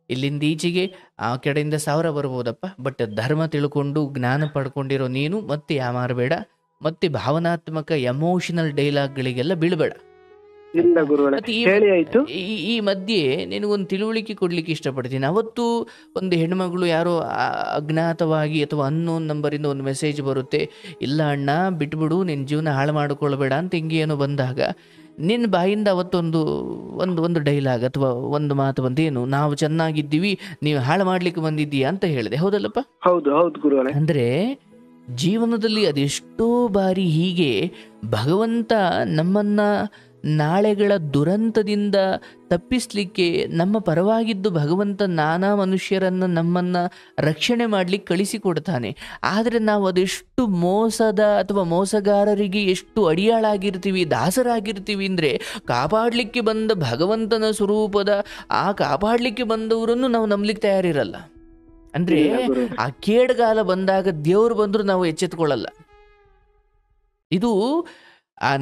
Speaker 1: ಇಲ್ಲಿಂದ ಈಚೆಗೆ ಆ ಕಡೆಯಿಂದ 1000 ಬರ್ಬೋದಪ್ಪ, ಬಟ್ ಧರ್ಮ ತಿಳ್ಕೊಂಡು ಜ್ಞಾನ ಪಡ್ಕೊಂಡಿರೋ ನೀನು ಮತ್ತೆ ಯಾಮಾರಬೇಡ, ಮತ್ತೆ ಭಾವನಾತ್ಮಕ ಎಮೋಷನಲ್ ಡೈಲಾಗ್ಗಳಿಗೆಲ್ಲ ಬೀಳ್ಬೇಡ.
Speaker 2: ಇಲ್ಲ ಗುರುಗಳೇ, ಹೇಳಿ ಆಯ್ತು.
Speaker 1: ಈ ಮಧ್ಯೆ ನಿನಗೊಂದು ತಿಳುವಳಿಕೆ ಕೊಡ್ಲಿಕ್ಕೆ ಇಷ್ಟಪಡ್ತೀನಿ. ಅವತ್ತು ಒಂದು ಹೆಣ್ಮಗಳು ಯಾರೋ ಅಜ್ಞಾತವಾಗಿ ಅಥವಾ ಅನ್ನೋನ್ ನಂಬರಿಂದ ಒಂದು ಮೆಸೇಜ್ ಬರುತ್ತೆ, ಇಲ್ಲ ಅಣ್ಣ ಬಿಟ್ಬಿಡು, ನಿನ್ನ ಜೀವನ ಹಾಳು ಮಾಡಿಕೊಳ್ಬೇಡ ಅಂತ ಹಿಂಗೆ ಏನೋ ಬಂದಾಗ ನಿನ್ನ ಬಾಯಿಂದ ಅವತ್ತೊಂದು ಒಂದು ಡೈಲಾಗ್ ಅಥವಾ ಒಂದು ಮಾತು ಬಂದೇನು, ನಾವು ಚೆನ್ನಾಗಿದ್ದೀವಿ, ನೀವು ಹಾಳು ಮಾಡ್ಲಿಕ್ಕೆ ಬಂದಿದ್ದೀಯಾ ಅಂತ ಹೇಳಿದೆ. ಹೌದಲ್ಲಪ್ಪ?
Speaker 2: ಹೌದು ಹೌದು ಗುರುಗಳೇ.
Speaker 1: ಅಂದ್ರೆ ಜೀವನದಲ್ಲಿ ಅದೆಷ್ಟೋ ಬಾರಿ ಹೀಗೆ ಭಗವಂತ ನಮ್ಮನ್ನ ನಾಳೆಗಳ ದುರಂತದಿಂದ ತಪ್ಪಿಸ್ಲಿಕ್ಕೆ ನಮ್ಮ ಪರವಾಗಿದ್ದು ಭಗವಂತ ನಾನಾ ಮನುಷ್ಯರನ್ನು ನಮ್ಮನ್ನು ರಕ್ಷಣೆ ಮಾಡಲಿಕ್ಕೆ ಕಳಿಸಿಕೊಡ್ತಾನೆ. ಆದರೆ ನಾವು ಅದೆಷ್ಟು ಮೋಸದ ಅಥವಾ ಮೋಸಗಾರರಿಗೆ ಎಷ್ಟು ಅಡಿಯಾಳಾಗಿರ್ತೀವಿ, ದಾಸರಾಗಿರ್ತೀವಿ ಅಂದರೆ ಕಾಪಾಡಲಿಕ್ಕೆ ಬಂದ ಭಗವಂತನ ಸ್ವರೂಪದ ಆ ಕಾಪಾಡಲಿಕ್ಕೆ ಬಂದವರನ್ನು ನಾವು ನಂಬಲಿಕ್ಕೆ ತಯಾರಿರಲ್ಲ. ಅಂದರೆ ಆ ಕೇಡುಗಾಲ ಬಂದಾಗ ದೇವರು ಬಂದರೂ ನಾವು ಎಚ್ಚೆತ್ಕೊಳ್ಳಲ್ಲ. ಇದು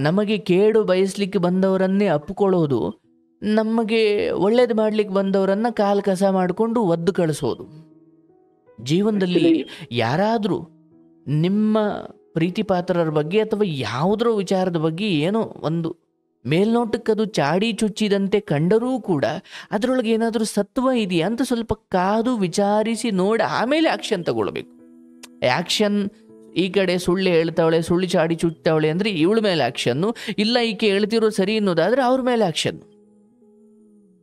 Speaker 1: ನಮಗೆ ಕೇಡು ಬಯಸ್ಲಿಕ್ಕೆ ಬಂದವರನ್ನೇ ಅಪ್ಪಿಕೊಳ್ಳೋದು, ನಮಗೆ ಒಳ್ಳೇದು ಮಾಡ್ಲಿಕ್ಕೆ ಬಂದವರನ್ನ ಕಾಲು ಕಸ ಮಾಡಿಕೊಂಡು ಒದ್ದು ಕಳಿಸೋದು. ಜೀವನದಲ್ಲಿ ಯಾರಾದರೂ ನಿಮ್ಮ ಪ್ರೀತಿ ಪಾತ್ರರ ಬಗ್ಗೆ ಅಥವಾ ಯಾವುದರ ವಿಚಾರದ ಬಗ್ಗೆ ಏನೋ ಒಂದು ಮೇಲ್ನೋಟಕ್ಕದು ಚಾಡಿ ಚುಚ್ಚಿದಂತೆ ಕಂಡರೂ ಕೂಡ ಅದರೊಳಗೆ ಏನಾದರೂ ಸತ್ವ ಇದೆಯಾ ಅಂತ ಸ್ವಲ್ಪ ಕಾದು ವಿಚಾರಿಸಿ ನೋಡಿ ಆಮೇಲೆ ಆಕ್ಷನ್ ತಗೊಳ್ಬೇಕು. ಆಕ್ಷನ್ ಈ ಕಡೆ ಸುಳ್ಳು ಹೇಳ್ತಾವಳೆ, ಸುಳ್ಳು ಚಾಡಿ ಚುಚ್ತಾವಳೆ ಅಂದರೆ ಇವಳ ಮೇಲೆ ಆಕ್ಷನ್ನು, ಇಲ್ಲ ಈಕೆ ಹೇಳ್ತಿರೋ ಸರಿ ಅನ್ನೋದಾದರೆ ಅವ್ರ ಮೇಲೆ ಆಕ್ಷನ್ನು.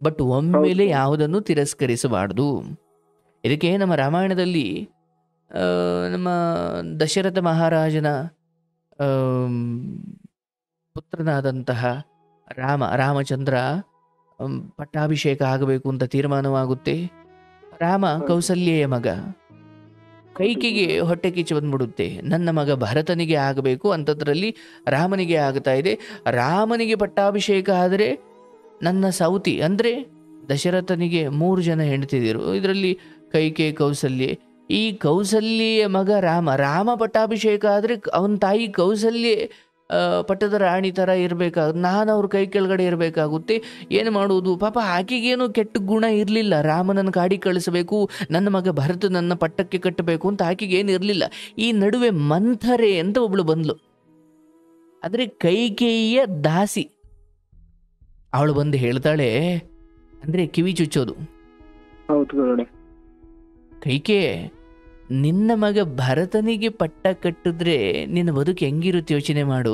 Speaker 1: ಬಟ್ ಒಮ್ಮೆಲೆ ಯಾವುದನ್ನು ತಿರಸ್ಕರಿಸಬಾರ್ದು. ಇದಕ್ಕೆ ನಮ್ಮ ರಾಮಾಯಣದಲ್ಲಿ ನಮ್ಮ ದಶರಥ ಮಹಾರಾಜನ ಪುತ್ರನಾದಂತಹ ರಾಮಚಂದ್ರ ಪಟ್ಟಾಭಿಷೇಕ ಆಗಬೇಕು ಅಂತ ತೀರ್ಮಾನವಾಗುತ್ತೆ. ರಾಮ ಕೌಸಲ್ಯೆಯ ಮಗ, ಕೈಕೆಗೆ ಹೊಟ್ಟೆ ಕಿಚ್ಚು ಬಂದ್ಬಿಡುತ್ತೆ, ನನ್ನ ಮಗ ಭರತನಿಗೆ ಆಗಬೇಕು ಅಂಥದ್ರಲ್ಲಿ ರಾಮನಿಗೆ ಆಗ್ತಾ ಇದೆ. ರಾಮನಿಗೆ ಪಟ್ಟಾಭಿಷೇಕ ಆದರೆ ನನ್ನ ಸೌತಿ ಅಂದರೆ ದಶರಥನಿಗೆ 3 ಜನ ಹೆಂಡತಿದಿರು, ಇದರಲ್ಲಿ ಕೈಕೆ, ಕೌಸಲ್ಯೆ. ಈ ಕೌಸಲ್ಯೆಯ ಮಗ ರಾಮ ಪಟ್ಟಾಭಿಷೇಕ ಆದರೆ ಅವನ ತಾಯಿ ಕೌಸಲ್ಯೆ ಪಟ್ಟದ ರಾಣಿ ಥರ ಇರಬೇಕಾಗುತ್ತೆ, ನಾನು ಅವ್ರ ಕೈ ಕೆಳಗಡೆ ಇರಬೇಕಾಗುತ್ತೆ. ಏನು ಮಾಡುವುದು ಪಾಪ, ಆಕೆಗೇನು ಕೆಟ್ಟ ಗುಣ ಇರಲಿಲ್ಲ, ರಾಮನನ್ನು ಕಾಡಿ ಕಳಿಸಬೇಕು, ನನ್ನ ಮಗ ಭರತ ನನ್ನ ಪಟ್ಟಕ್ಕೆ ಕಟ್ಟಬೇಕು ಅಂತ ಆಕೆಗೇನು ಇರಲಿಲ್ಲ. ಈ ನಡುವೆ ಮಂಥರೆ ಅಂತ ಒಬ್ಳು ಬಂದ್ಲು, ಆದರೆ ಕೈಕೇಯಿಯ ದಾಸಿ. ಅವಳು ಬಂದು ಹೇಳ್ತಾಳೆ, ಅಂದರೆ ಕಿವಿ ಚುಚ್ಚೋದು, ಕೈಕೆ ನಿನ್ನ ಮಗ ಭರತನಿಗೆ ಪಟ್ಟ ಕಟ್ಟಿದ್ರೆ ನಿನ್ನ ಬದುಕು ಹೆಂಗಿರುತ್ತೆ ಯೋಚನೆ ಮಾಡು.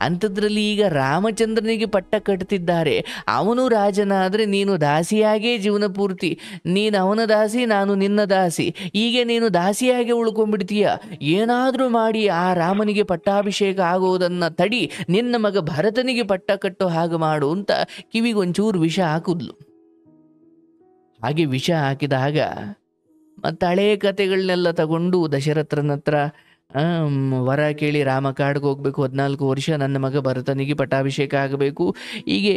Speaker 1: ಅಂಥದ್ರಲ್ಲಿ ಈಗ ರಾಮಚಂದ್ರನಿಗೆ ಪಟ್ಟ ಕಟ್ತಿದ್ದಾರೆ, ಅವನು ರಾಜನಾದರೆ ನೀನು ದಾಸಿಯಾಗೇ ಜೀವನ ಪೂರ್ತಿ, ನೀನು ಅವನ ದಾಸಿ, ನಾನು ನಿನ್ನ ದಾಸಿ, ಹೀಗೆ ನೀನು ದಾಸಿಯಾಗೆ ಉಳ್ಕೊಂಡ್ಬಿಡ್ತೀಯ. ಏನಾದರೂ ಮಾಡಿ ಆ ರಾಮನಿಗೆ ಪಟ್ಟಾಭಿಷೇಕ ಆಗೋದನ್ನು ತಡಿ, ನಿನ್ನ ಮಗ ಭರತನಿಗೆ ಪಟ್ಟ ಕಟ್ಟೋ ಹಾಗೆ ಮಾಡು ಅಂತ ಕಿವಿಗೊಂಚೂರು ವಿಷ ಹಾಕಿದ್ಲು. ಹಾಗೆ ವಿಷ ಹಾಕಿದಾಗ ಮತ್ತು ಹಳೆಯ ಕಥೆಗಳನ್ನೆಲ್ಲ ತಗೊಂಡು ದಶರಥನ ಹತ್ರ ವರ ಕೇಳಿ ರಾಮ ಕಾಡಿಗೆ ಹೋಗ್ಬೇಕು, 14 ವರ್ಷ ನನ್ನ ಮಗ ಭರತನಿಗೆ ಪಟ್ಟಾಭಿಷೇಕ ಆಗಬೇಕು. ಹೀಗೆ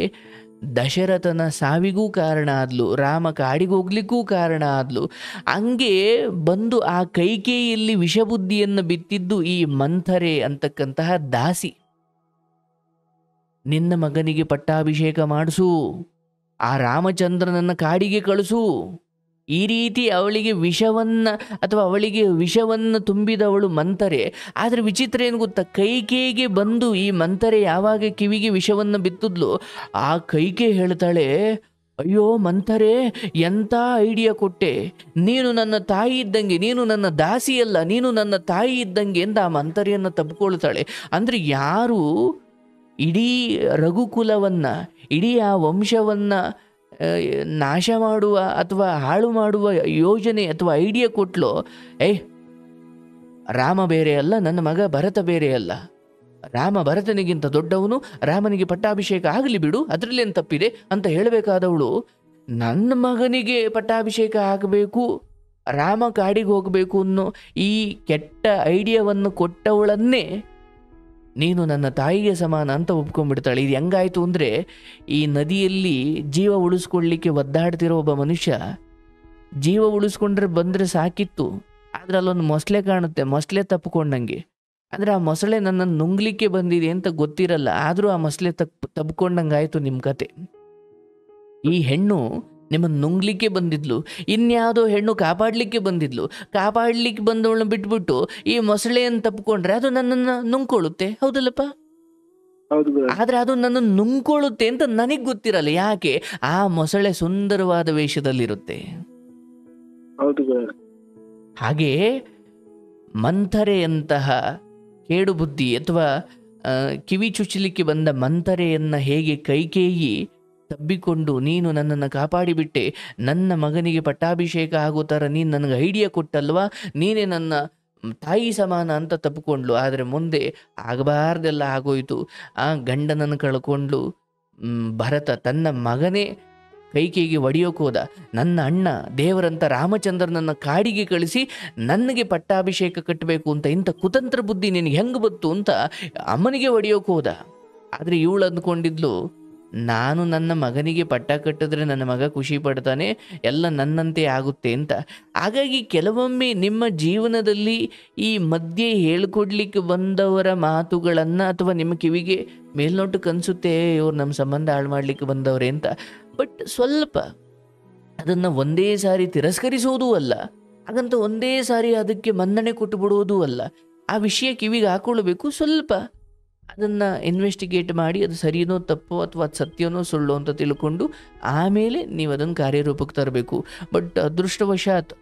Speaker 1: ದಶರಥನ ಸಾವಿಗೂ ಕಾರಣ ಆದ್ಲು, ರಾಮ ಕಾಡಿಗೆ ಹೋಗ್ಲಿಕ್ಕೂ ಕಾರಣ ಆದ್ಲು. ಹಂಗೆ ಬಂದು ಆ ಕೈಕೇಯಿಯಲ್ಲಿ ವಿಷಬುದ್ಧಿಯನ್ನು ಬಿತ್ತಿದ್ದು ಈ ಮಂಥರೆ ಅಂತಕ್ಕಂತಹ ದಾಸಿ. ನಿನ್ನ ಮಗನಿಗೆ ಪಟ್ಟಾಭಿಷೇಕ ಮಾಡಿಸು, ಆ ರಾಮಚಂದ್ರನನ್ನು ಕಾಡಿಗೆ ಕಳಿಸು, ಈ ರೀತಿ ಅವಳಿಗೆ ವಿಷವನ್ನು ತುಂಬಿದವಳು ಮಂಥರೆ. ಆದರೆ ವಿಚಿತ್ರ ಏನು ಗೊತ್ತಾ, ಕೈಕೇಯಿಗೆ ಬಂದು ಈ ಮಂಥರೆ ಯಾವಾಗ ಕಿವಿಗೆ ವಿಷವನ್ನು ಬಿತ್ತಿದ್ಲು, ಆ ಕೈಕೆ ಹೇಳ್ತಾಳೆ, ಅಯ್ಯೋ ಮಂಥರೆ, ಎಂಥ ಐಡಿಯಾ ಕೊಟ್ಟೆ, ನೀನು ನನ್ನ ತಾಯಿ ಇದ್ದಂಗೆ, ನೀನು ನನ್ನ ದಾಸಿಯಲ್ಲ, ನೀನು ನನ್ನ ತಾಯಿ ಇದ್ದಂಗೆ ಅಂತ ಆ ಮಂಥರೆಯನ್ನು ತಬ್ಕೊಳ್ತಾಳೆ. ಅಂದರೆ ಯಾರು ಇಡೀ ರಘುಕುಲವನ್ನು, ಇಡೀ ಆ ವಂಶವನ್ನು ನಾಶ ಮಾಡುವ ಅಥವಾ ಹಾಳು ಮಾಡುವ ಯೋಜನೆ ಅಥವಾ ಐಡಿಯಾ ಕೊಟ್ಲೋ, ರಾಮ ಬೇರೆ ಅಲ್ಲ, ನನ್ನ ಮಗ ಭರತ ಬೇರೆ ಅಲ್ಲ, ರಾಮ ಭರತನಿಗಿಂತ ದೊಡ್ಡವನು, ರಾಮನಿಗೆ ಪಟ್ಟಾಭಿಷೇಕ ಆಗಲಿ ಬಿಡು, ಅದರಲ್ಲೇನು ತಪ್ಪಿದೆ ಅಂತ ಹೇಳಬೇಕಾದವಳು, ನನ್ನ ಮಗನಿಗೆ ಪಟ್ಟಾಭಿಷೇಕ ಆಗಬೇಕು, ರಾಮ ಕಾಡಿಗೆ ಹೋಗಬೇಕು ಅನ್ನೋ ಈ ಕೆಟ್ಟ ಐಡಿಯಾವನ್ನು ಕೊಟ್ಟವಳನ್ನೇ ನೀನು ನನ್ನ ತಾಯಿಗೆ ಸಮಾನ ಅಂತ ಒಪ್ಕೊಂಡ್ಬಿಡ್ತಾಳೆ. ಇದು ಹೆಂಗಾಯ್ತು ಅಂದರೆ, ಈ ನದಿಯಲ್ಲಿ ಜೀವ ಉಳಿಸ್ಕೊಳ್ಳಿಕ್ಕೆ ಒದ್ದಾಡ್ತಿರೋ ಒಬ್ಬ ಮನುಷ್ಯ ಜೀವ ಉಳಿಸ್ಕೊಂಡ್ರೆ ಬಂದರೆ ಸಾಕಿತ್ತು, ಆದರೆ ಅಲ್ಲೊಂದು ಮೊಸಳೆ ಕಾಣುತ್ತೆ, ಮೊಸಳೆ ತಪ್ಪಿಕೊಂಡಂಗೆ. ಅಂದರೆ ಆ ಮೊಸಳೆ ನನ್ನನ್ನು ನುಂಗ್ಲಿಕ್ಕೆ ಬಂದಿದೆ ಅಂತ ಗೊತ್ತಿರಲ್ಲ, ಆದರೂ ಆ ಮೊಸಳೆ ತಪ್ಪಿಕೊಂಡಂಗಾಯ್ತು ನಿಮ್ಮ ಕತೆ. ಈ ಹೆಣ್ಣು ನಿಮ್ಮನ್ನು ನುಂಗ್ಲಿಕ್ಕೆ ಬಂದಿದ್ಲು, ಇನ್ಯಾವುದೋ ಹೆಣ್ಣು ಕಾಪಾಡಲಿಕ್ಕೆ ಬಂದಿದ್ಲು. ಕಾಪಾಡಲಿಕ್ಕೆ ಬಂದವಳನ್ನ ಬಿಟ್ಬಿಟ್ಟು ಈ ಮೊಸಳೆಯನ್ನು ತಪ್ಪಿಕೊಂಡ್ರೆ ಅದು ನನ್ನನ್ನು ನುಂಗ್ಕೊಳ್ಳುತ್ತೆ, ಹೌದಲ್ಲಪ್ಪ? ಆದ್ರೆ ಅದು ನನ್ನ ನುಂಗ್ಕೊಳ್ಳುತ್ತೆ ಅಂತ ನನಗೆ ಗೊತ್ತಿರಲ್ಲ. ಯಾಕೆ? ಆ ಮೊಸಳೆ ಸುಂದರವಾದ ವೇಷದಲ್ಲಿರುತ್ತೆ. ಹಾಗೆ ಮಂಥರೆಯಂತಹ ಕೇಡು ಬುದ್ಧಿ ಅಥವಾ ಕಿವಿ ಚುಚ್ಚಲಿಕ್ಕೆ ಬಂದ ಮಂಥರೆಯನ್ನ ಹೇಗೆ ಕೈಕೇಯಿ ತಬ್ಬಿಕೊಂಡು ನೀನು ನನ್ನನ್ನು ಕಾಪಾಡಿಬಿಟ್ಟೆ, ನನ್ನ ಮಗನಿಗೆ ಪಟ್ಟಾಭಿಷೇಕ ಆಗೋ ಥರ ನೀನು ನನಗೆ ಐಡಿಯಾ ಕೊಟ್ಟಲ್ವಾ, ನೀನೇ ನನ್ನ ತಾಯಿ ಸಮಾನ ಅಂತ ತಪ್ಪಿಕೊಂಡ್ಲು. ಆದರೆ ಮುಂದೆ ಆಗಬಾರ್ದೆಲ್ಲ ಆಗೋಯ್ತು. ಆ ಗಂಡನನ್ನು ಕಳ್ಕೊಂಡು ಭರತ ತನ್ನ ಮಗನೇ ಕೈಕೇಯಿಗೆ ಒಡೆಯೋಕೋದ. ನನ್ನ ಅಣ್ಣ ದೇವರಂತ ರಾಮಚಂದ್ರನನ್ನ ಕಾಡಿಗೆ ಕಳಿಸಿ ನನಗೆ ಪಟ್ಟಾಭಿಷೇಕ ಕಟ್ಟಬೇಕು ಅಂತ ಇಂಥ ಕುತಂತ್ರ ಬುದ್ಧಿ ನಿನಗೆ ಹೆಂಗೆ ಬಂತು ಅಂತ ಅಮ್ಮನಿಗೆ ಒಡೆಯೋಕೋದ. ಆದರೆ ಇವಳು ಅಂದ್ಕೊಂಡಿದ್ಲು, ನಾನು ನನ್ನ ಮಗನಿಗೆ ಪಟ್ಟ ಕಟ್ಟಿದ್ರೆ ನನ್ನ ಮಗ ಖುಷಿ ಪಡ್ತಾನೆ, ಎಲ್ಲ ನನ್ನಂತೆ ಆಗುತ್ತೆ ಅಂತ. ಹಾಗಾಗಿ ಕೆಲವೊಮ್ಮೆ ನಿಮ್ಮ ಜೀವನದಲ್ಲಿ ಈ ಮಧ್ಯೆ ಹೇಳ್ಕೊಡ್ಲಿಕ್ಕೆ ಬಂದವರ ಮಾತುಗಳನ್ನು ಅಥವಾ ನಿಮ್ಮ ಕಿವಿಗೆ ಮೇಲ್ನೋಟಕ್ಕೆ ಅನಿಸುತ್ತೆ ಇವ್ರು ನಮ್ಮ ಸಂಬಂಧ ಹಾಳು ಮಾಡಲಿಕ್ಕೆ ಬಂದವರೇ ಅಂತ. ಬಟ್ ಸ್ವಲ್ಪ ಅದನ್ನು ಒಂದೇ ಸಾರಿ ತಿರಸ್ಕರಿಸೋದೂ ಅಲ್ಲ, ಹಾಗಂತ ಒಂದೇ ಸಾರಿ ಅದಕ್ಕೆ ಮನ್ನಣೆ ಕೊಟ್ಟು ಬಿಡೋದೂ ಅಲ್ಲ. ಆ ವಿಷಯ ಕಿವಿಗೆ ಹಾಕ್ಕೊಳ್ಬೇಕು, ಸ್ವಲ್ಪ ಅದನ್ನು ಇನ್ವೆಸ್ಟಿಗೇಟ್ ಮಾಡಿ ಅದು ಸರಿಯೋ ತಪ್ಪೋ ಅಥವಾ ಅದು ಸತ್ಯನೋ ಸುಳ್ಳು ಅಂತ ತಿಳ್ಕೊಂಡು ಆಮೇಲೆ ನೀವು ಅದನ್ನು ಕಾರ್ಯರೂಪಕ್ಕೆ ತರಬೇಕು. ಬಟ್ ಅದೃಷ್ಟವಶಾತ್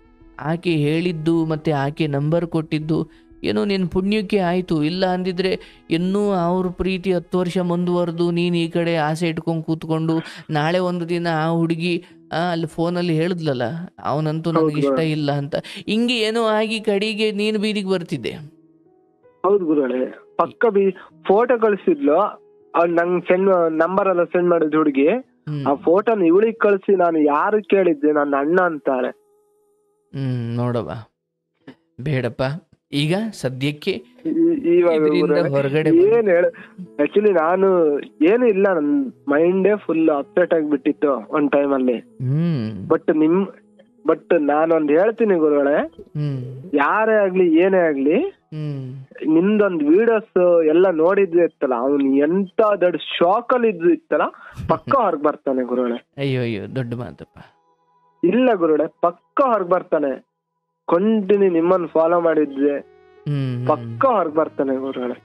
Speaker 1: ಆಕೆ ಹೇಳಿದ್ದು ಮತ್ತು ಆಕೆ ನಂಬರ್ ಕೊಟ್ಟಿದ್ದು ಏನೋ ನಿನ್ನ ಪುಣ್ಯಕ್ಕೆ ಆಯಿತು. ಇಲ್ಲ ಅಂದಿದ್ರೆ ಇನ್ನೂ ಅವ್ರ ಪ್ರೀತಿ 10 ವರ್ಷ ಮುಂದುವರೆದು ನೀನು ಈ ಕಡೆ ಆಸೆ ಇಟ್ಕೊಂಡು ಕೂತ್ಕೊಂಡು ನಾಳೆ ಒಂದು ದಿನ ಆ ಹುಡುಗಿ ಅಲ್ಲಿ ಫೋನಲ್ಲಿ ಹೇಳಿದ್ಲಲ್ಲ ಅವನಂತೂ ನನಗೆ ಇಷ್ಟ ಇಲ್ಲ ಅಂತ, ಹಿಂಗೆ ಏನೋ ಆಗಿ ಕಡೆಗೆ ನೀನು ಬೀದಿಗೆ ಬರ್ತಿದ್ದೆ.
Speaker 2: ಹೌದು ಗುರುಗಳೇ, ಪಕ್ಕ ಫೋಟೋ ಕಳಿಸಿದ್ಲು, ನಂಗೆ ನಂಬರ್ ಎಲ್ಲ ಸೆಂಡ್ ಮಾಡಿದ್ ಹುಡುಗಿ. ಆ ಫೋಟೋನ ಇವಳಿಗೆ ಕಳಿಸಿ ನಾನು ಯಾರು ಕೇಳಿದ್ದೆ, ನನ್ನ ಅಣ್ಣ ಅಂತಾಳೆ.
Speaker 1: ನೋಡವ ಬೇಡಪ್ಪ, ಈಗ ಸದ್ಯಕ್ಕೆ
Speaker 2: ಹೊರಗಡೆ ಏನ್ ಹೇಳ. ಆಕ್ಚುಲಿ ನಾನು ಏನು ಇಲ್ಲ, ನನ್ ಮೈಂಡೇ ಫುಲ್ ಅಪ್ಸೆಟ್ ಆಗಿಬಿಟ್ಟಿತ್ತು ಒಂದ್ ಟೈಮ್ ಅಲ್ಲಿ. ಬಟ್ ನಾನೊಂದ್ ಹೇಳ್ತೀನಿ ಗುರುಗಳೇ, ಯಾರೇ ಆಗ್ಲಿ ಏನೇ ಆಗ್ಲಿ ನಿಮ್ದೊಂದ್ ವಿಡಿಯೋಸ್ ಎಲ್ಲ ನೋಡಿದ್ವಿ ಇತ್ತಲ್ಲ, ಅವ್ನು ಎಂತ ದೊಡ್ಡ ಶಾಕ್ ಅಲ್ಲಿ ಇದ್ದು ಇತ್ತಲ್ಲ, ಪಕ್ಕ ಹೊರಗ್ ಬರ್ತಾನೆ ಗುರುಗಳೇ.
Speaker 1: ಅಯ್ಯೋ ದೊಡ್ಡ ಮಾತಪ್ಪ.
Speaker 2: ಇಲ್ಲ ಗುರುಗಳೇ, ಪಕ್ಕ ಹೊರಗ್ ಬರ್ತಾನೆ. ಕಂಟಿನ್ಯೂ ನಿಮ್ಮನ್ನ ಫಾಲೋ ಮಾಡಿದ್ದೆ, ಪಕ್ಕ ಹೊರಗ್ ಬರ್ತಾನೆ ಗುರುಗಳೇ.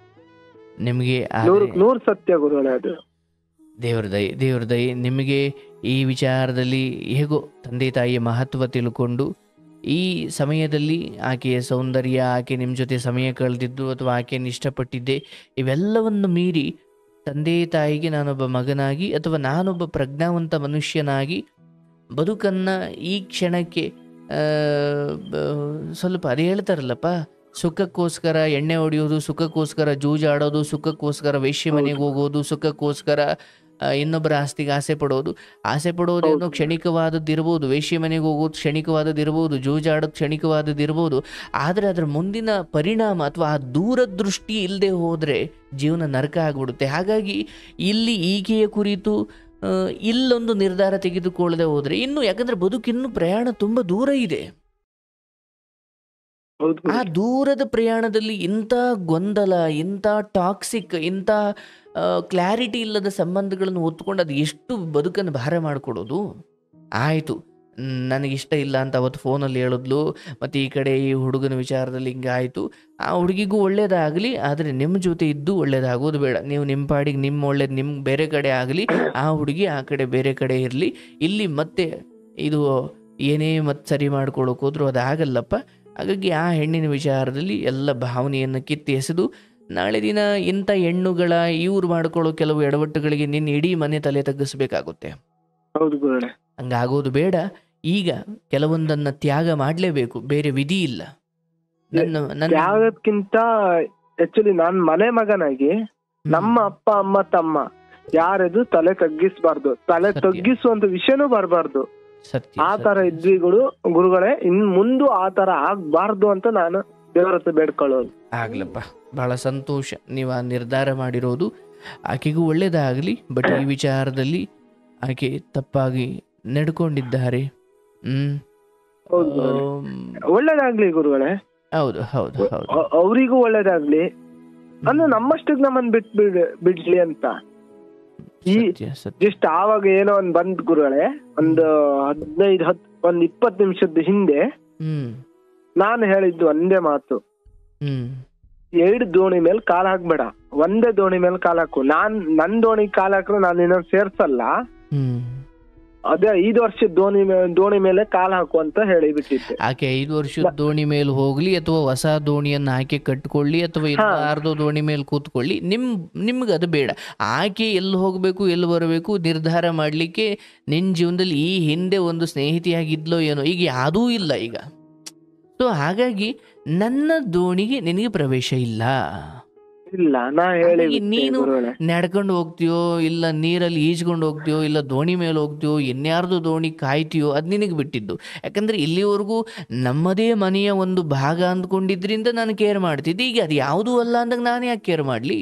Speaker 1: ನಿಮ್ಗೆ
Speaker 2: 100% ಸತ್ಯ ಗುರುಗಳೇ ಅದು.
Speaker 1: ದೇವ್ರ ದಯ ನಿಮಗೆ ಈ ವಿಚಾರದಲ್ಲಿ ಹೇಗೋ ತಂದೆ ತಾಯಿಯ ಮಹತ್ವ ತಿಳ್ಕೊಂಡು ಈ ಸಮಯದಲ್ಲಿ ಆಕೆಯ ಸೌಂದರ್ಯ, ಆಕೆ ನಿಮ್ಮ ಜೊತೆ ಸಮಯ ಕಳೆದಿದ್ದು ಅಥವಾ ಆಕೆಯನ್ನು ಇಷ್ಟಪಟ್ಟಿದ್ದೆ, ಇವೆಲ್ಲವನ್ನು ಮೀರಿ ತಂದೆ ತಾಯಿಗೆ ನಾನೊಬ್ಬ ಮಗನಾಗಿ ಅಥವಾ ನಾನೊಬ್ಬ ಪ್ರಜ್ಞಾವಂತ ಮನುಷ್ಯನಾಗಿ ಬದುಕನ್ನು ಈ ಕ್ಷಣಕ್ಕೆ ಸ್ವಲ್ಪ ಅದೇ ಹೇಳ್ತಾರಲ್ಲಪ್ಪ, ಸುಖಕ್ಕೋಸ್ಕರ ಎಣ್ಣೆ ಹೊಡೆಯೋದು, ಸುಖಕ್ಕೋಸ್ಕರ ಜೂಜಾಡೋದು, ಸುಖಕ್ಕೋಸ್ಕರ ವೇಶ್ಯ ಮನೆಗೆ ಹೋಗೋದು, ಸುಖಕ್ಕೋಸ್ಕರ ಇನ್ನೊಬ್ಬರ ಆಸ್ತಿಗೆ ಆಸೆ ಪಡೋದೇನೋ ಕ್ಷಣಿಕವಾದದ್ದಿರ್ಬೋದು, ವೇಶ್ಯ ಮನೆಗೆ ಹೋಗೋದು ಕ್ಷಣಿಕವಾದದ್ದಿರ್ಬೋದು, ಜೂಜಾಡೋದು ಕ್ಷಣಿಕವಾದದ್ದಿರ್ಬೋದು. ಆದರೆ ಅದರ ಮುಂದಿನ ಪರಿಣಾಮ ಅಥವಾ ಆ ದೂರದೃಷ್ಟಿ ಇಲ್ಲದೆ ಹೋದರೆ ಜೀವನ ನರಕ ಆಗಿಬಿಡುತ್ತೆ. ಹಾಗಾಗಿ ಇಲ್ಲಿ ಈಕೆಯ ಕುರಿತು ಇಲ್ಲೊಂದು ನಿರ್ಧಾರ ತೆಗೆದುಕೊಳ್ಳದೆ ಹೋದರೆ ಇನ್ನು, ಯಾಕಂದರೆ ಬದುಕಿನ್ನು ಪ್ರಯಾಣ ತುಂಬ ದೂರ ಇದೆ. ಆ ದೂರದ ಪ್ರಯಾಣದಲ್ಲಿ ಇಂಥ ಗೊಂದಲ, ಇಂಥ ಟಾಕ್ಸಿಕ್, ಇಂಥ ಕ್ಲಾರಿಟಿ ಇಲ್ಲದ ಸಂಬಂಧಗಳನ್ನು ಹೊತ್ಕೊಂಡು ಅದು ಎಷ್ಟು ಬದುಕನ್ನು ಭಾರ ಮಾಡಿಕೊಡೋದು. ಆಯಿತು, ನನಗಿಷ್ಟ ಇಲ್ಲ ಅಂತ ಅವತ್ತು ಫೋನಲ್ಲಿ ಹೇಳಿದ್ಲು, ಮತ್ತು ಈ ಕಡೆ ಈ ಹುಡುಗನ ವಿಚಾರದಲ್ಲಿ ಹಿಂಗೆ ಆಯಿತು. ಆ ಹುಡುಗಿಗೂ ಒಳ್ಳೇದಾಗಲಿ, ಆದರೆ ನಿಮ್ಮ ಜೊತೆ ಇದ್ದು ಒಳ್ಳೇದಾಗೋದು ಬೇಡ. ನೀವು ನಿಮ್ಮ ಪಾಡಿಗೆ ನಿಮ್ಮ ಒಳ್ಳೇದು ನಿಮ್ಮ ಬೇರೆ ಕಡೆ ಆಗಲಿ, ಆ ಹುಡುಗಿ ಆ ಕಡೆ ಬೇರೆ ಕಡೆ ಇರಲಿ. ಇಲ್ಲಿ ಮತ್ತೆ ಇದು ಏನೇ ಮತ್ತೆ ಸರಿ ಮಾಡ್ಕೊಳ್ಳೋಕೆ ಹೋದ್ರು ಅದಾಗಲ್ಲಪ್ಪ. ಹಾಗಾಗಿ ಆ ಹೆಣ್ಣಿನ ವಿಚಾರದಲ್ಲಿ ಎಲ್ಲ ಭಾವನೆಯನ್ನು ಕಿತ್ತಿ ಎಸೆದು ನಾಳೆ ದಿನ ಇಂಥ ಹೆಣ್ಣುಗಳ ಇವ್ರು ಮಾಡ್ಕೊಳ್ಳೋ ಕೆಲವು ಎಡವಟ್ಟುಗಳಿಗೆ ನಿನ್ನ ಇಡೀ ಮನೆ ತಲೆ ತಗ್ಗಿಸ್ಬೇಕಾಗುತ್ತೆ. ಹಂಗಾಗೋದು ಬೇಡ. ಈಗ ಕೆಲವೊಂದನ್ನ ತ್ಯಾಗ ಮಾಡ್ಲೇಬೇಕು, ಬೇರೆ ವಿಧಿ ಇಲ್ಲ.
Speaker 2: ತ್ಯಾಗಕ್ಕಿಂತ ಆಕ್ಚುಲಿ ನಾನ್ ಮನೆ ಮಗನಾಗಿ ನಮ್ಮ ಅಪ್ಪ ಅಮ್ಮ ತಮ್ಮ ಯಾರದು ತಲೆ ತಗ್ಗಿಸ್ಬಾರ್ದು, ತಲೆ ತಗ್ಗಿಸುವಂತ ವಿಷಯನೂ ಬರಬಾರ್ದು.
Speaker 1: ಸತ್ಯ
Speaker 2: ಆ ತರ ಇದ್ವಿ ಗುರುಗಳೇ. ಇನ್ ಮುಂದೆ ಆ ತರ ಆಗ್ಬಾರ್ದು ಅಂತ ನಾನು ದೇವರ ಹತ್ರ ಬೇಡ್ಕೊಳ್ಳೋದು.
Speaker 1: ಆಗ್ಲಪ್ಪ, ಬಹಳ ಸಂತೋಷ ನೀವು ಆ ನಿರ್ಧಾರ ಮಾಡಿರೋದು. ಆಕೆಗೂ ಒಳ್ಳೇದಾಗಲಿ. ಬಟ್ ಈ ವಿಚಾರದಲ್ಲಿ ಆಕೆ ತಪ್ಪಾಗಿ ನಡ್ಕೊಂಡಿದ್ದಾರೆ.
Speaker 2: ಒಳ್ಳೇದಾಗ್ಲಿ ಗುರುಗಳೇ.
Speaker 1: ಹೌದು ಹೌದು ಹೌದು,
Speaker 2: ಅವರಿಗೂ ಒಳ್ಳೇದಾಗ್ಲಿ ಅಂದ್ರೆ ನಮ್ಮಷ್ಟಕ್ಕೆ ನಮ್ಮನ್ ಬಿಡ್ಲಿ ಅಂತ. ಈ ಜಸ್ಟ್ ಆವಾಗ ಏನೋ ಒಂದ್ ಬಂದ್ ಗುರುಗಳೇ, ಒಂದು 20 ನಿಮಿಷದ ಹಿಂದೆ ನಾನು ಹೇಳಿದ್ದು ಒಂದೇ ಮಾತು, 2 ದೋಣಿ ಮೇಲೆ ಕಾಲ್ ಹಾಕ್ಬೇಡ, ಒಂದೇ ದೋಣಿ ಮೇಲೆ ಕಾಲ್ ಹಾಕು. ನನ್ ದೋಣಿ ಕಾಲ್ ಹಾಕ್ರೆ ನಾನು ಇನ್ನೊಂದು ಸೇರ್ಸಲ್ಲ, ಅದೇ 5 ವರ್ಷದ ದೋಣಿ ಮೇಲೆ ಕಾಲ್ ಹಾಕು ಅಂತ ಹೇಳಿಬಿಟ್ಟಿದ್ದೆ.
Speaker 1: ಆಕೆ 5 ವರ್ಷದ ದೋಣಿ ಮೇಲೆ ಹೋಗ್ಲಿ ಅಥವಾ ಹೊಸ ದೋಣಿಯನ್ನ ಆಕೆ ಕಟ್ಕೊಳ್ಳಿ ಅಥವಾ ಅರ್ಧ ದೋಣಿ ಮೇಲೆ ಕೂತ್ಕೊಳ್ಳಿ, ನಿಮ್ಗೆ ಅದು ಬೇಡ. ಆಕೆ ಎಲ್ಲಿ ಹೋಗ್ಬೇಕು ಎಲ್ಲಿ ಬರಬೇಕು ನಿರ್ಧಾರ ಮಾಡ್ಲಿಕ್ಕೆ ನಿನ್ನ ಜೀವನದಲ್ಲಿ ಈ ಹಿಂದೆ ಒಂದು ಸ್ನೇಹಿತಿಯಾಗಿದ್ಲೋ ಏನೋ, ಈಗ ಯಾವುದೂ ಇಲ್ಲ ಈಗ. ಸೊ ಹಾಗಾಗಿ ನನ್ನ ದೋಣಿಗೆ ನಿನಗೆ ಪ್ರವೇಶ ಇಲ್ಲ. ನೀನು ನಡ್ಕೊಂಡು ಹೋಗ್ತೀಯೋ ಇಲ್ಲ ನೀರಲ್ಲಿ ಈಜ್ಕೊಂಡು ಹೋಗ್ತೀಯೋ ಇಲ್ಲ ದೋಣಿ ಮೇಲೆ ಹೋಗ್ತೀಯೋ ಇನ್ಯಾರ್ದು ದೋಣಿ ಕಾಯ್ತೀಯೋ ಅದು ನಿನಗೆ ಬಿಟ್ಟಿದ್ದು. ಯಾಕಂದ್ರೆ ಇಲ್ಲಿವರೆಗೂ ನಮ್ಮದೇ ಮನೆಯ ಒಂದು ಭಾಗ ಅಂದ್ಕೊಂಡಿದ್ರಿಂದ ನಾನು ಕೇರ್ ಮಾಡ್ತಿದ್ದೆ. ಈಗ ಅದು ಯಾವುದೂ ಅಲ್ಲ ಅಂದಾಗ ನಾನು ಯಾಕೆ ಕೇರ್ ಮಾಡಲಿ?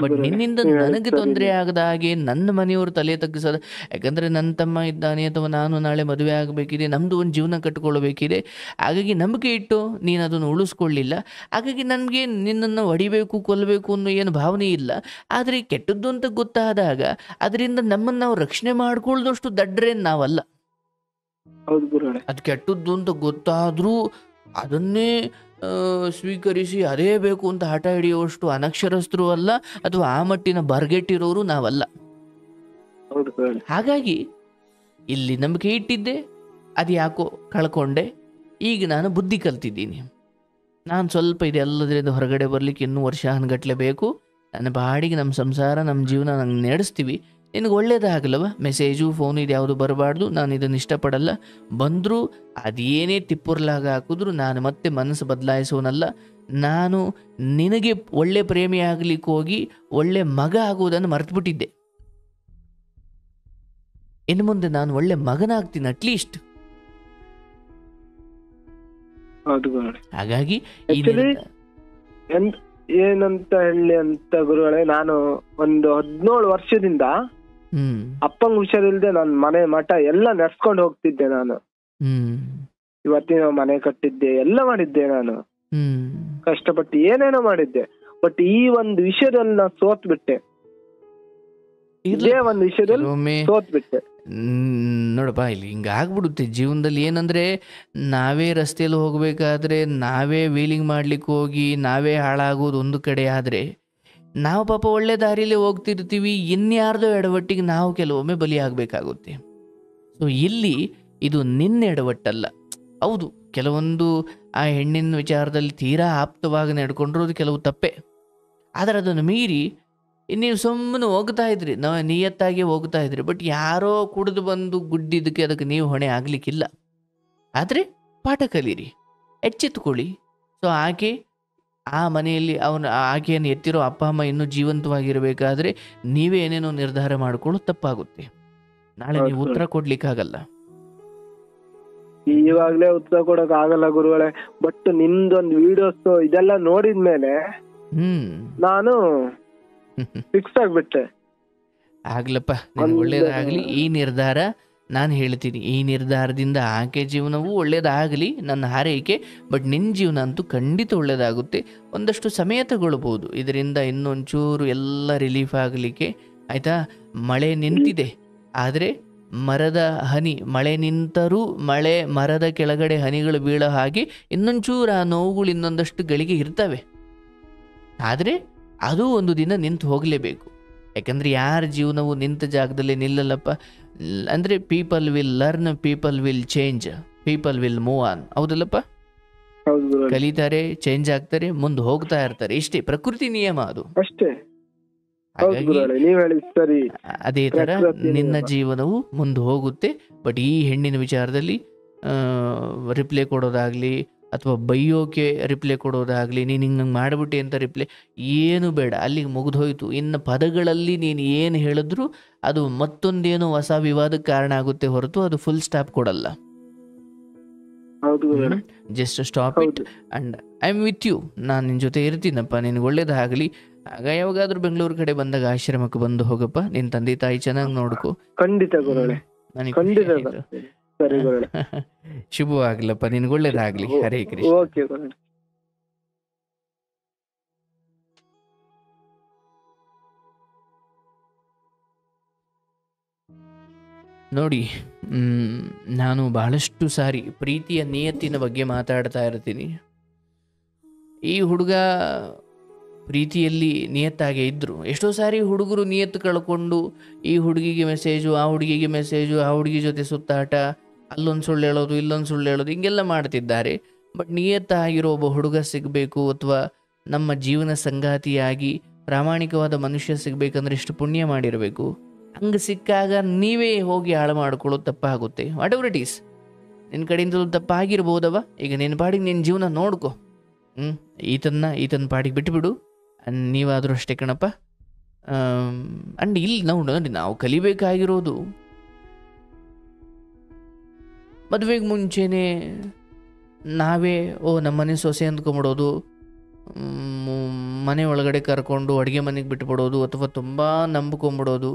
Speaker 1: ಬಟ್ ನಿನ್ನಿಂದ ನನಗೆ ತೊಂದರೆ ಆಗದ ಹಾಗೆ ನನ್ನ ಮನೆಯವರು ತಲೆ ತಗ್ಗಿಸೋದು. ಯಾಕಂದರೆ ನನ್ನ ತಮ್ಮ ಇದ್ದಾನೆ ಅಥವಾ ನಾನು ನಾಳೆ ಮದುವೆ ಆಗಬೇಕಿದೆ, ನಮ್ಮದು ಒಂದು ಜೀವನ ಕಟ್ಕೊಳ್ಬೇಕಿದೆ. ಹಾಗಾಗಿ ನಂಬಿಕೆ ಇಟ್ಟು ನೀನು ಅದನ್ನು ಉಳಿಸ್ಕೊಳ್ಳಿಲ್ಲ. ಹಾಗಾಗಿ ನನಗೆ ನಿನ್ನನ್ನು ಹೊಡಿಬೇಕು ಕೊಲ್ಲಬೇಕು ಅನ್ನೋ ಏನು ಭಾವನೆ ಇಲ್ಲ. ಆದರೆ ಕೆಟ್ಟದ್ದು ಅಂತ ಗೊತ್ತಾದಾಗ ಅದರಿಂದ ನಮ್ಮನ್ನು ನಾವು ರಕ್ಷಣೆ ಮಾಡ್ಕೊಳ್ಳೋದಷ್ಟು ದಡ್ರೇನು ನಾವಲ್ಲ. ಅದು ಕೆಟ್ಟದ್ದು ಅಂತ ಗೊತ್ತಾದರೂ ಅದನ್ನೇ ಸ್ವೀಕರಿಸಿ ಅದೇ ಬೇಕು ಅಂತ ಹಠ ಹಿಡಿಯುವಷ್ಟು ಅನಕ್ಷರಸ್ಥರು ಅಲ್ಲ, ಅಥವಾ ಆ ಮಟ್ಟಿನ ಬರ್ಗೆಟ್ಟಿರೋರು ನಾವಲ್ಲ. ಹಾಗಾಗಿ ಇಲ್ಲಿ ನಂಬಿಕೆ ಇಟ್ಟಿದ್ದೆ, ಅದು ಯಾಕೋ ಕಳ್ಕೊಂಡೆ. ಈಗ ನಾನು ಬುದ್ಧಿ ಕಲ್ತಿದ್ದೀನಿ. ನಾನು ಸ್ವಲ್ಪ ಇದೆಲ್ಲದರಿಂದ ಹೊರಗಡೆ ಬರಲಿಕ್ಕೆ ಇನ್ನೂ ವರ್ಷ ಅನ್ಗಟ್ಲೆ ಬೇಕು. ನನ್ನ ಬಾಡಿಗೆ ನಮ್ಮ ಸಂಸಾರ ನಮ್ಮ ಜೀವನ ನಂಗೆ ನಡೆಸ್ತೀವಿ. ನಿನಗೆ ಒಳ್ಳೇದಾಗಲ್ಲವ, ಮೆಸೇಜು ಫೋನು ಇದು ಯಾವುದು ಬರಬಾರ್ದು. ನಾನು ಇದನ್ನು ಇಷ್ಟಪಡಲ್ಲ. ಬಂದರೂ ಅದೇನೇ ತಿಪ್ಪುರ್ಲಾಗ ಹಾಕಿದ್ರು ನಾನು ಮತ್ತೆ ಮನಸ್ಸು ಬದಲಾಯಿಸೋನಲ್ಲ. ನಾನು ನಿನಗೆ ಒಳ್ಳೆ ಪ್ರೇಮಿ ಆಗಲಿಕ್ಕೆ ಹೋಗಿ ಒಳ್ಳೆ ಮಗ ಆಗುವುದನ್ನು ಮರೆತುಬಿಟ್ಟಿದ್ದೆ. ಇನ್ನು ಮುಂದೆ ನಾನು ಒಳ್ಳೆ ಮಗನಾಗ್ತೀನಿ ಅಟ್ಲೀಸ್ಟ್. ಹಾಗಾಗಿ
Speaker 2: ಏನಂತ ಹೇಳಿ ಅಂತ ಗುರುಗಳೇ, ನಾನು ಒಂದು 17 ವರ್ಷದಿಂದ ಅಪ್ಪಂಗ್ ಹುಷಾರಿಲ್ದೆ ನಾನು ಮನೆ ಮಠ ಎಲ್ಲ ನಡ್ಸ್ಕೊಂಡು ಹೋಗ್ತಿದ್ದೆ. ನಾನು ಇವತ್ತಿನ ಮನೆ ಕಟ್ಟಿದ್ದೆ, ಎಲ್ಲ ಮಾಡಿದ್ದೆ. ನಾನು ಕಷ್ಟಪಟ್ಟು ಏನೇನೋ ಮಾಡಿದ್ದೆ. ಬಟ್ ಈ ಒಂದು ವಿಷಯದಲ್ಲಿ ನಾನು ಸೋತ್ ಬಿಟ್ಟೆ. ಇದೇ ಒಂದು ವಿಷಯದಲ್ಲಿ ಸೋತ್ ಬಿಟ್ಟೆ.
Speaker 1: ನೋಡಪ್ಪ, ಇಲ್ಲಿ ಹಿಂಗೆ ಆಗ್ಬಿಡುತ್ತೆ ಜೀವನದಲ್ಲಿ. ಏನಂದ್ರೆ ನಾವೇ ರಸ್ತೆಯಲ್ಲಿ ಹೋಗ್ಬೇಕಾದ್ರೆ ನಾವೇ ವೀಲಿಂಗ್ ಮಾಡ್ಲಿಕ್ಕೆ ಹೋಗಿ ನಾವೇ ಹಾಳಾಗೋದು ಒಂದು ಕಡೆ. ಆದರೆ ನಾವು ಪಾಪ ಒಳ್ಳೆ ದಾರಿಯಲ್ಲಿ ಹೋಗ್ತಿರ್ತೀವಿ, ಇನ್ಯಾರ್ದೋ ಎಡವಟ್ಟಿಗೆ ನಾವು ಕೆಲವೊಮ್ಮೆ ಬಲಿಯಾಗಬೇಕಾಗುತ್ತೆ. ಸೊ ಇಲ್ಲಿ ಇದು ನಿನ್ನ ಎಡವಟ್ಟಲ್ಲ. ಹೌದು, ಕೆಲವೊಂದು ಆ ಹೆಣ್ಣಿನ ವಿಚಾರದಲ್ಲಿ ತೀರಾ ಆಪ್ತವಾಗಿ ನಡ್ಕೊಂಡಿರೋದು ಕೆಲವು ತಪ್ಪೆ. ಆದರೆ ಅದನ್ನು ಮೀರಿ ನೀವು ಸುಮ್ಮನೆ ಹೋಗ್ತಾ ಇದ್ರಿ, ನಾವು ನಿಯತ್ತಾಗಿ ಹೋಗ್ತಾ ಇದ್ರಿ. ಬಟ್ ಯಾರೋ ಕುಡಿದು ಬಂದು ಗುಡ್ಡಿದ್ದಕ್ಕೆ ಅದಕ್ಕೆ ನೀವು ಹೊಣೆ ಆಗಲಿಕ್ಕಿಲ್ಲ. ಆದರೆ ಪಾಠ ಕಲೀರಿ, ಎಚ್ಚೆತ್ತುಕೊಳ್ಳಿ. ಸೊ ಆಕೆ ಆ ಮನೆಯಲ್ಲಿ ಆಕೆಯನ್ನು ಎತ್ತಿರೋ ಅಪ್ಪ ಅಮ್ಮ ಇನ್ನೂ ಜೀವಂತವಾಗಿರಬೇಕಾದ್ರೆ ನೀವೇ ಏನೇನೋ ನಿರ್ಧಾರ ಮಾಡಿಕೊಳ್ಳೋದು ತಪ್ಪಾಗುತ್ತೆ. ನಾಳೆ ನೀವು ಉತ್ತರ ಕೊಡ್ಲಿಕ್ಕಾಗಲ್ಲ.
Speaker 2: ಇವಾಗ್ಲೇ ಉತ್ತರ ಕೊಡಕ್ ಆಗಲ್ಲ ಗುರುಗಳೇ. ಬಟ್ ನಿಮ್ದೊಂದು ವಿಡಿಯೋಸ್ ಇದೆಲ್ಲ ನೋಡಿದ್ಮೇಲೆ ನಾನು ಫಿಕ್ಸ್ ಆಗ್ಬಿಟ್ಟೆ.
Speaker 1: ಆಗ್ಲಪ್ಪ, ಒಳ್ಳೇದಾಗ್ಲಿ ಈ ನಿರ್ಧಾರ. ನಾನು ಹೇಳ್ತೀನಿ, ಈ ನಿರ್ಧಾರದಿಂದ ಆಕೆ ಜೀವನವೂ ಒಳ್ಳೇದಾಗಲಿ, ನನ್ನ ಹಾರೈಕೆ. ಬಟ್ ನಿನ್ನ ಜೀವನ ಅಂತೂ ಖಂಡಿತ ಒಳ್ಳೇದಾಗುತ್ತೆ. ಒಂದಷ್ಟು ಸಮಯ ತಗೊಳ್ಬೋದು ಇದರಿಂದ ಇನ್ನೊಂಚೂರು ಎಲ್ಲ ರಿಲೀಫ್ ಆಗಲಿಕ್ಕೆ. ಆಯಿತಾ? ಮಳೆ ನಿಂತಿದೆ, ಆದರೆ ಮರದ ಹನಿ, ಮಳೆ ನಿಂತರೂ ಮರದ ಕೆಳಗಡೆ ಹನಿಗಳು ಬೀಳೋ ಹಾಗೆ ಇನ್ನೊಂಚೂರು ಆ ನೋವುಗಳು ಇನ್ನೊಂದಷ್ಟು ಗಳಿಗೆ ಇರ್ತವೆ. ಆದರೆ ಅದು ಒಂದು ದಿನ ನಿಂತು ಹೋಗಲೇಬೇಕು. ಯಾಕಂದರೆ ಯಾರ ಜೀವನವು ನಿಂತ ಜಾಗದಲ್ಲಿ ನಿಲ್ಲಲ್ಲಪ್ಪ. ಅಂದರೆ people will learn, people will change, people will move on. ಹೌದಲ್ಲಪ್ಪ? ಕಲಿತಾರೆ, ಚೇಂಜ್ ಆಗ್ತಾರೆ, ಮುಂದೆ ಹೋಗ್ತಾ ಇರ್ತಾರೆ. ಇಷ್ಟೇ ಪ್ರಕೃತಿ ನಿಯಮ ಅದು.
Speaker 2: ಅಷ್ಟೇ.
Speaker 1: ಅದೇ ತರ ನಿನ್ನ ಜೀವನವು ಮುಂದೆ ಹೋಗುತ್ತೆ. ಬಟ್ ಈ ಹೆಣ್ಣಿನ ವಿಚಾರದಲ್ಲಿ ರಿಪ್ಲೈ ಕೊಡೋದಾಗ್ಲಿ ಅಥವಾ ಬೈಯೋಕೆ ರಿಪ್ಲೈ ಕೊಡೋದಾಗಲಿ, ನೀನು ಹಿಂಗೆ ಮಾಡಿಬಿಟ್ಟೆ ಅಂತ ರಿಪ್ಲೈ ಏನು ಬೇಡ, ಅಲ್ಲಿಗೆ ಮುಗಿದೋಯ್ತು. ಇನ್ನು ಪದಗಳಲ್ಲಿ ನೀನು ಏನು ಹೇಳಿದ್ರು ಅದು ಮತ್ತೊಂದೇನೋ ಹೊಸ ವಿವಾದಕ್ಕೆ ಕಾರಣ ಆಗುತ್ತೆ ಹೊರತು ಅದು ಫುಲ್ ಸ್ಟಾಪ್ ಕೊಡಲ್ಲ. Just stop it and I am with you, ನಾನು ನಿನ್ನ ಜೊತೆ ಇರ್ತೀನಪ್ಪ, ನಿನಗೆ ಒಳ್ಳೇದಾಗಲಿ. ಆಗ ಯಾವಾಗಾದ್ರೂ ಬೆಂಗಳೂರು ಕಡೆ ಬಂದಾಗ ಆಶ್ರಮಕ್ಕೆ ಬಂದು ಹೋಗಪ್ಪ, ನಿನ್ನ ತಂದೆ ತಾಯಿ ಚೆನ್ನಾಗಿ ನೋಡ್ಕೊ.
Speaker 2: ಖಂಡಿತ ಗುರುಗಳೇ,
Speaker 1: ಶುಭವಾಗ್ಲಪ್ಪ, ನಿನ್ಗೆ ಒಳ್ಳೇದಾಗ್ಲಿ. ಹರೇ ಕೃಷ್ಣ.
Speaker 2: ಓಕೆ ಗುರುಗಳೇ.
Speaker 1: ನೋಡಿ, ನಾನು ಬಹಳಷ್ಟು ಸಾರಿ ಪ್ರೀತಿಯ ನಿಯತ್ತಿನ ಬಗ್ಗೆ ಮಾತಾಡ್ತಾ ಇರ್ತೀನಿ. ಈ ಹುಡುಗ ಪ್ರೀತಿಯಲ್ಲಿ ನಿಯತ್ತಾಗೆ ಇದ್ದರು. ಎಷ್ಟೋ ಸಾರಿ ಹುಡುಗರು ನಿಯತ್ತು ಕಳ್ಕೊಂಡು ಈ ಹುಡುಗಿಗೆ ಮೆಸೇಜು, ಆ ಹುಡುಗಿಗೆ ಮೆಸೇಜು, ಆ ಹುಡುಗಿ ಜೊತೆ ಸುತ್ತಾಟ, ಅಲ್ಲೊಂದು ಸುಳ್ಳು ಹೇಳೋದು, ಇಲ್ಲೊಂದು ಸುಳ್ಳು ಹೇಳೋದು, ಹಿಂಗೆಲ್ಲ ಮಾಡ್ತಿದ್ದಾರೆ. ಬಟ್ ನಿಯತ್ತಾಗಿರೋ ಒಬ್ಬ ಹುಡುಗ ಸಿಗಬೇಕು ಅಥವಾ ನಮ್ಮ ಜೀವನ ಸಂಗಾತಿಯಾಗಿ ಪ್ರಾಮಾಣಿಕವಾದ ಮನುಷ್ಯ ಸಿಗಬೇಕಂದ್ರೆ ಎಷ್ಟು ಪುಣ್ಯ ಮಾಡಿರಬೇಕು. ಹಂಗೆ ಸಿಕ್ಕಾಗ ನೀವೇ ಹೋಗಿ ಹಾಳು ಮಾಡ್ಕೊಳ್ಳೋದು ತಪ್ಪಾಗುತ್ತೆ. ವಾಟ್ ಎವರ್ ಇಟ್ ಈಸ್, ನಿನ್ನ ಕಡೆಯಿಂದಲೂ ತಪ್ಪಾಗಿರ್ಬೋದವ. ಈಗ ನಿನ್ನ ಪಾಡಿಗೆ ನಿನ್ನ ಜೀವನ ನೋಡ್ಕೊ. ಈತನ ಪಾಡಿಗೆ ಬಿಟ್ಟುಬಿಡು. ನೀವಾದರೂ ಅಷ್ಟೇ ಕಣಪ್ಪ. ಅಂಡ್ ಇಲ್ಲಿ ನಾವು ಕಲಿಬೇಕಾಗಿರೋದು, ಮದುವೆಗೆ ಮುಂಚೆನೇ ನಾವೇ ನಮ್ಮನೆ ಸೊಸೆ ಅಂದ್ಕೊಂಬಿಡೋದು, ಮನೆ ಒಳಗಡೆ ಕರ್ಕೊಂಡು ಅಡುಗೆ ಮನೆಗೆ ಬಿಟ್ಬಿಡೋದು ಅಥವಾ ತುಂಬ ನಂಬ್ಕೊಂಬಿಡೋದು.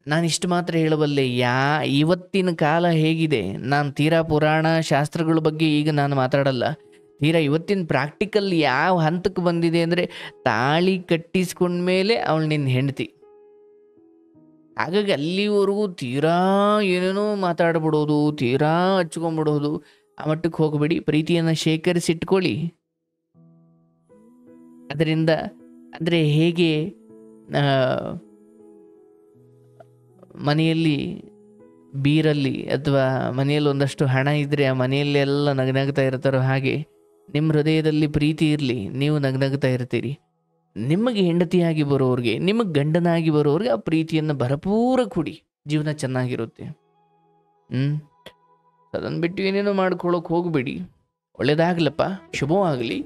Speaker 1: ನಾನು ಇಷ್ಟು ಮಾತ್ರ ಹೇಳಬಲ್ಲೆ, ಇವತ್ತಿನ ಕಾಲ ಹೇಗಿದೆ, ನಾನು ತೀರಾ ಪುರಾಣ ಶಾಸ್ತ್ರಗಳ ಬಗ್ಗೆ ಈಗ ನಾನು ಮಾತಾಡಲ್ಲ. ತೀರಾ ಇವತ್ತಿನ ಪ್ರಾಕ್ಟಿಕಲ್ ಯಾವ ಹಂತಕ್ಕೆ ಬಂದಿದೆ ಅಂದರೆ, ತಾಳಿ ಕಟ್ಟಿಸ್ಕೊಂಡ್ಮೇಲೆ ಅವಳು ನಿನ್ನ ಹೆಂಡತಿ. ಹಾಗಾಗಿ ಅಲ್ಲಿವರೆಗೂ ತೀರಾ ಏನೇನೋ ಮಾತಾಡ್ಬಿಡೋದು, ತೀರಾ ಹಚ್ಕೊಂಡ್ಬಿಡೋದು, ಆ ಮಟ್ಟಕ್ಕೆ ಹೋಗಬೇಡಿ. ಪ್ರೀತಿಯನ್ನು ಶೇಖರಿಸಿಟ್ಕೊಳ್ಳಿ. ಅದರಿಂದ ಅಂದರೆ ಹೇಗೆ ಮನೆಯಲ್ಲಿ ಬೀರಲ್ಲಿ ಅಥವಾ ಮನೆಯಲ್ಲಿ ಒಂದಷ್ಟು ಹಣ ಇದ್ದರೆ ಆ ಮನೆಯಲ್ಲೆಲ್ಲ ನಗನಗ್ತಾ ಇರ್ತಾರೋ, ಹಾಗೆ ನಿಮ್ಮ ಹೃದಯದಲ್ಲಿ ಪ್ರೀತಿ ಇರಲಿ, ನೀವು ನಗನಗ್ತಾ ಇರ್ತೀರಿ. ನಿಮಗೆ ಹೆಂಡತಿಯಾಗಿ ಬರೋರಿಗೆ, ನಿಮಗೆ ಗಂಡನಾಗಿ ಬರೋರಿಗೆ ಆ ಪ್ರೀತಿಯನ್ನು ಭರಪೂರ ಕೊಡಿ, ಜೀವನ ಚೆನ್ನಾಗಿರುತ್ತೆ. ಅದನ್ನು ಬಿಟ್ಟು ಏನೇನೋ ಮಾಡ್ಕೊಳ್ಳೋಕೆ ಹೋಗಬೇಡಿ. ಒಳ್ಳೇದಾಗಲಪ್ಪ, ಶುಭವಾಗಲಿ.